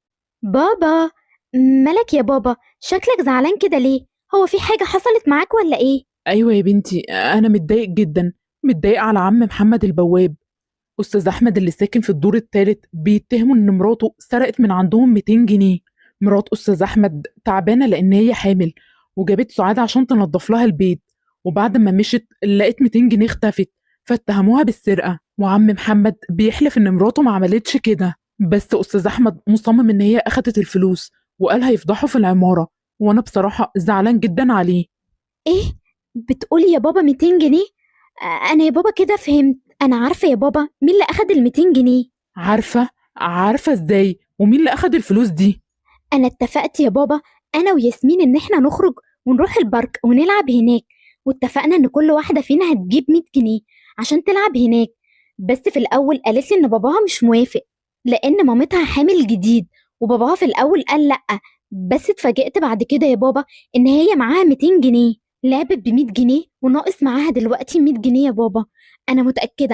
بابا، مالك يا بابا؟ شكلك زعلان كده ليه؟ هو في حاجة حصلت معاك ولا إيه؟ ايوه يا بنتي، انا متضايق جدا، متضايق على عم محمد البواب. استاذ احمد اللي ساكن في الدور الثالث بيتهموا ان مراته سرقت من عندهم 200 جنيه. مرات استاذ احمد تعبانه لان هي حامل، وجابت سعاد عشان تنظف لها البيت، وبعد ما مشت لقيت 200 جنيه اختفت، فاتهموها بالسرقه، وعم محمد بيحلف ان مراته ما عملتش كده، بس استاذ احمد مصمم ان هي اخدت الفلوس وقال هيفضحوا في العماره، وانا بصراحه زعلان جدا عليه. إيه؟ بتقولي يا بابا 200 جنيه؟ أنا يا بابا كده فهمت، أنا عارفة يا بابا مين اللي أخد ال200 جنيه. عارفه ازاي؟ ومين اللي اخد الفلوس دي؟ أنا اتفقت يا بابا، أنا وياسمين، إن إحنا نخرج ونروح البارك ونلعب هناك، واتفقنا إن كل واحدة فينا هتجيب 100 جنيه عشان تلعب هناك. بس في الأول قالت لي إن باباها مش موافق لأن مامتها حامل جديد، وباباها في الأول قال لأ، بس اتفاجئت بعد كده يا بابا إن هي معاها 200 جنيه، لعبت ب100 جنيه وناقص معاها دلوقتي 100 جنيه يا بابا. أنا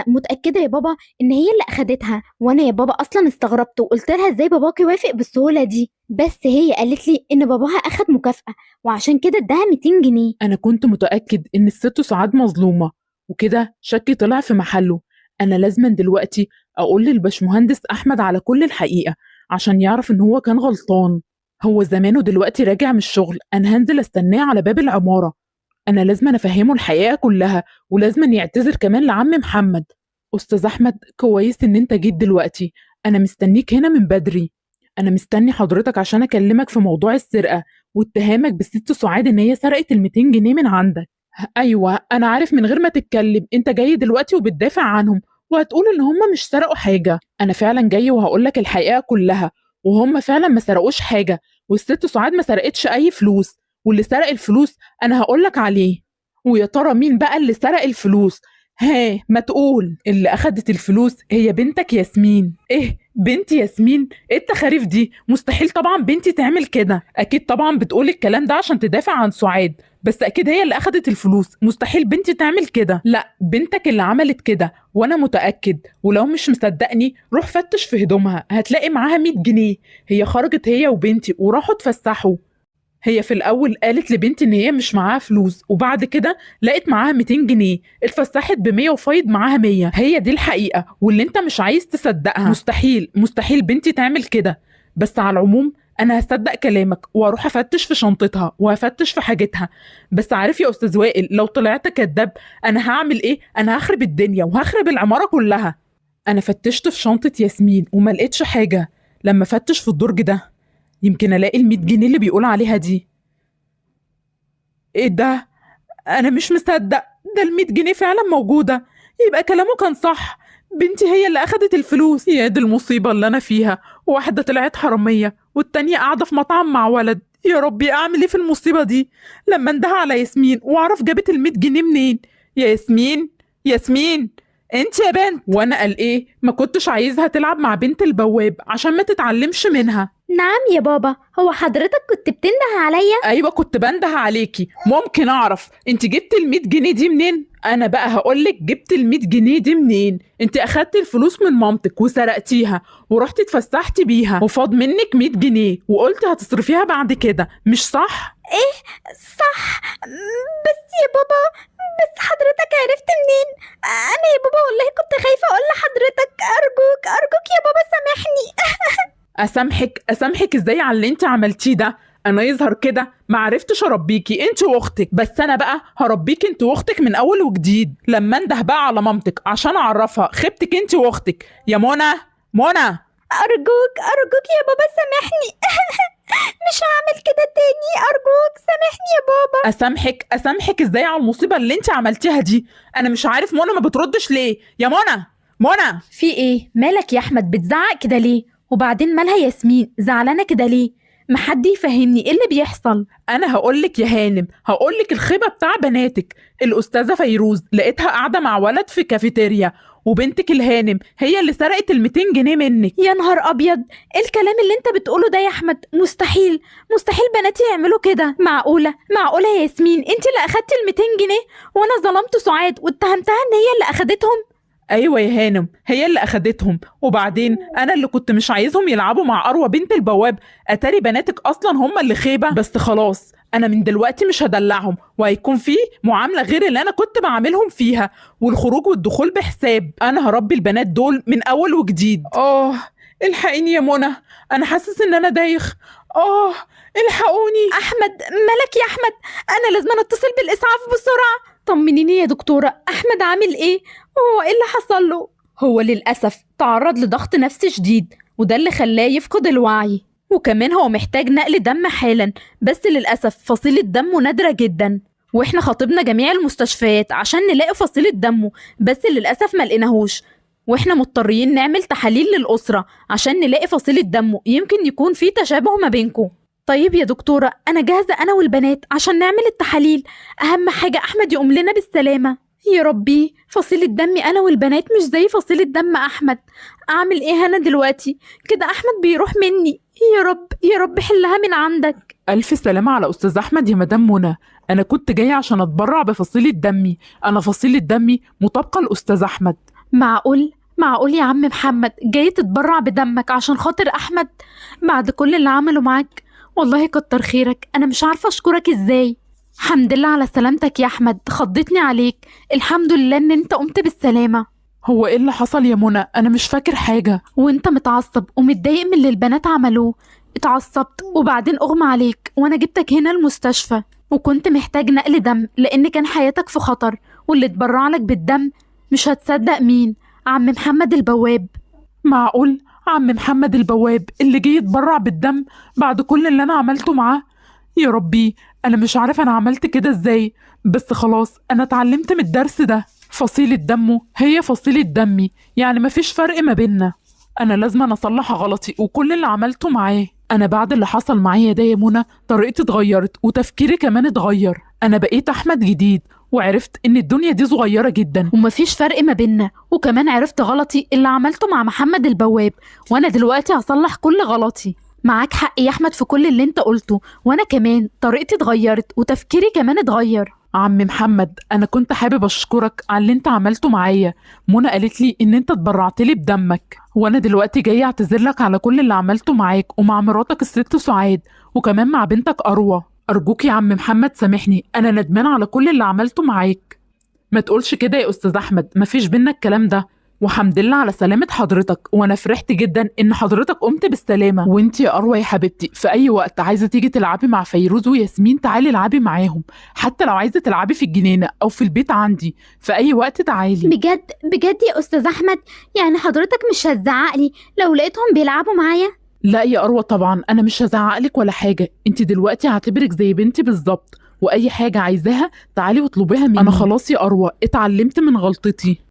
متأكدة يا بابا إن هي اللي أخدتها، وأنا يا بابا أصلا استغربت وقلت لها إزاي باباكي وافق بالسهولة دي، بس هي قالت لي إن باباها أخد مكافأة وعشان كده اداها 200 جنيه. انا كنت متاكد ان الست سعاد مظلومه، وكده شكي طلع في محله. أنا لازما دلوقتي أقول للبشمهندس أحمد على كل الحقيقة عشان يعرف إن هو كان غلطان. هو زمانه دلوقتي راجع من الشغل، أنا هنزل أستناه على باب العمارة. أنا لازما أفهمه الحقيقة كلها، ولازما يعتذر كمان لعم محمد. أستاذ أحمد، كويس إن أنت جيت دلوقتي، أنا مستنيك هنا من بدري. أنا مستني حضرتك عشان أكلمك في موضوع السرقة واتهامك بالست سعاد إن هي سرقت ال200 جنيه من عندك. أيوة أنا عارف، من غير ما تتكلم أنت جاي دلوقتي وبتدافع عنهم وهتقول إن هم مش سرقوا حاجة. أنا فعلا جاي وهقولك الحقيقة كلها، وهم فعلا ما سرقوش حاجة، والست سعاد ما سرقتش أي فلوس، واللي سرق الفلوس أنا هقولك عليه. ويا ترى مين بقى اللي سرق الفلوس؟ ها ما تقول. اللي أخدت الفلوس هي بنتك ياسمين. إيه بنتي ياسمين؟ إيه التخاريف دي؟ مستحيل طبعا بنتي تعمل كده. أكيد طبعا بتقول الكلام ده عشان تدافع عن سعاد، بس أكيد هي اللي أخدت الفلوس، مستحيل بنتي تعمل كده. لا بنتك اللي عملت كده وأنا متأكد، ولو مش مصدقني روح فتش في هدومها هتلاقي معاها 100 جنيه. هي خرجت هي وبنتي وراحوا اتفسحوا. هي في الأول قالت لبنتي إن هي مش معاها فلوس، وبعد كده لقيت معاها 200 جنيه، اتفسحت ب100 وفايض معاها 100. هي دي الحقيقة واللي انت مش عايز تصدقها. مستحيل بنتي تعمل كده. بس على العموم أنا هصدق كلامك وأروح أفتش في شنطتها وهفتش في حاجتها. بس عارف يا أستاذ وائل، لو طلعت كداب أنا هعمل إيه؟ أنا هخرب الدنيا وهخرب العمارة كلها. أنا فتشت في شنطة ياسمين وما لقيتش حاجة. لما فتش في الدرج ده يمكن الاقي ال100 جنيه اللي بيقول عليها دي. ايه ده؟ انا مش مصدق، ده ال100 جنيه فعلا موجوده، يبقى كلامه كان صح، بنتي هي اللي اخدت الفلوس. يا دي المصيبه اللي انا فيها، واحده طلعت حراميه والتانيه قاعده في مطعم مع ولد. يا ربي اعمل ايه في المصيبه دي؟ لما انده على ياسمين واعرف جابت ال100 جنيه منين. يا ياسمين، ياسمين انت يا بنت. وانا قال ايه؟ ما كنتش عايزها تلعب مع بنت البواب عشان ما تتعلمش منها. نعم يا بابا، هو حضرتك كنت بتنده عليا؟ ايوه كنت بنده عليكي. ممكن اعرف انت جبت ال100 جنيه دي منين؟ انا بقى هقولك جبت ال100 جنيه دي منين. انت اخدت الفلوس من مامتك وسرقتيها ورحتي اتفسحتي بيها وفاض منك 100 جنيه وقلت هتصرفيها بعد كده، مش صح؟ ايه صح، بس يا بابا، بس حضرتك عرفت منين؟ انا يا بابا والله كنت خايفة اقول لحضرتك. ارجوك يا بابا سامحني. اسامحك ازاي على اللي انت عملتيه ده؟ انا يظهر كده ما عرفتش اربيكي انت واختك، بس انا بقى هربيكي انت واختك من اول وجديد. لما انده بقى على مامتك عشان اعرفها خيبتك انت واختك. يا منى ارجوك يا بابا سامحني. مش هعمل كده تاني، ارجوك سامحني يا بابا. اسامحك ازاي على المصيبه اللي انت عملتيها دي؟ انا مش عارف منى ما بتردش ليه. يا منى في ايه؟ مالك يا احمد بتزعق كده ليه؟ وبعدين مالها ياسمين زعلانه كده ليه؟ محد يفهمني ايه اللي بيحصل؟ انا هقولك يا هانم، هقولك الخيبه بتاع بناتك. الاستاذه فيروز لقيتها قاعده مع ولد في كافيتيريا، وبنتك الهانم هي اللي سرقت ال200 جنيه منك. يا نهار ابيض، ايه الكلام اللي انت بتقوله ده يا احمد؟ مستحيل بناتي يعملوا كده. معقوله يا ياسمين انت اللي اخدتي ال200 جنيه وانا ظلمت سعاد واتهمتها ان هي اللي اخدتهم؟ ايوه يا هانم هي اللي اخدتهم، وبعدين انا اللي كنت مش عايزهم يلعبوا مع اروى بنت البواب. اتاري بناتك اصلا هم اللي خيبه. بس خلاص انا من دلوقتي مش هدلعهم، وهيكون في معامله غير اللي انا كنت بعملهم فيها، والخروج والدخول بحساب. انا هربي البنات دول من اول وجديد. الحقيني يا منى، انا حاسس ان انا دايخ. الحقوني. احمد مالك يا احمد؟ انا لازم اتصل بالاسعاف بسرعه. طمنيني يا دكتوره، احمد عامل ايه؟ هو ايه اللي حصل له؟ هو للاسف تعرض لضغط نفسي شديد، وده اللي خلاه يفقد الوعي، وكمان هو محتاج نقل دم حالا. بس للاسف فصيله دمه نادره جدا، واحنا خاطبنا جميع المستشفيات عشان نلاقي فصيله دمه، بس للاسف ما لقيناهوش، واحنا مضطرين نعمل تحاليل للأسرة عشان نلاقي فصيلة دمه، يمكن يكون في تشابه ما بينكم. طيب يا دكتورة، أنا جاهزة أنا والبنات عشان نعمل التحاليل، أهم حاجة أحمد يقوم لنا بالسلامة. يا ربي، فصيلة دمي أنا والبنات مش زي فصيلة دم أحمد. أعمل إيه أنا دلوقتي؟ كده أحمد بيروح مني. يا رب حلها من عندك. ألف سلامة على أستاذ أحمد يا مدام منى. أنا كنت جاية عشان أتبرع بفصيلة دمي. أنا فصيلة دمي مطابقة لأستاذ أحمد. معقول يا عم محمد جاي تتبرع بدمك عشان خاطر أحمد بعد كل اللي عمله معاك؟ والله كتر خيرك، أنا مش عارفة أشكرك إزاي. الحمد لله على سلامتك يا أحمد، خضتني عليك. الحمد لله إن أنت قمت بالسلامة. هو ايه اللي حصل يا منى؟ انا مش فاكر حاجة. وانت متعصب ومتضايق من اللي البنات عملوه. اتعصبت وبعدين اغمى عليك وانا جبتك هنا المستشفى، وكنت محتاج نقل دم لان كان حياتك في خطر، واللي اتبرع لك بالدم مش هتصدق مين، عم محمد البواب. معقول عم محمد البواب اللي جه يتبرع بالدم بعد كل اللي انا عملته معاه؟ يا ربي، انا مش عارف انا عملت كده ازاي، بس خلاص انا اتعلمت من الدرس ده. فصيلة دمه هي فصيلة دمي، يعني مفيش فرق ما بيننا. انا لازم اصلح غلطي وكل اللي عملته معاه. انا بعد اللي حصل معايا ده يا منى طريقتي اتغيرت وتفكيري كمان اتغير. انا بقيت احمد جديد وعرفت ان الدنيا دي صغيرة جدا. ومفيش فرق ما بيننا، وكمان عرفت غلطي اللي عملته مع محمد البواب، وانا دلوقتي هصلح كل غلطي. معاك حق يا احمد في كل اللي انت قلته، وانا كمان طريقتي اتغيرت وتفكيري كمان اتغير. عم محمد، انا كنت حابب اشكرك على اللي انت عملته معايا. منى قالت لي ان انت اتبرعت لي بدمك، وانا دلوقتي جاي اعتذر لك على كل اللي عملته معاك ومع مراتك الست سعاد وكمان مع بنتك اروى. ارجوك يا عم محمد سامحني، انا ندمان على كل اللي عملته معاك. ما تقولش كده يا استاذ احمد، مفيش بينا الكلام ده. وحمد لله على سلامة حضرتك، وانا فرحت جدا ان حضرتك قمت بالسلامة. وانتي يا اروى يا حبيبتي في اي وقت عايزة تيجي تلعبي مع فيروز وياسمين تعالي العبي معاهم، حتى لو عايزة تلعبي في الجنينة او في البيت عندي في اي وقت تعالي. بجد بجد يا أستاذ أحمد، يعني حضرتك مش هتزعقلي لو لقيتهم بيلعبوا معايا؟ لا يا اروى طبعا انا مش هزعقلك ولا حاجة، انتي دلوقتي هعتبرك زي بنتي بالظبط، واي حاجة عايزاها تعالي واطلبيها مني. انا خلاص يا اروى اتعلمت من غلطتي.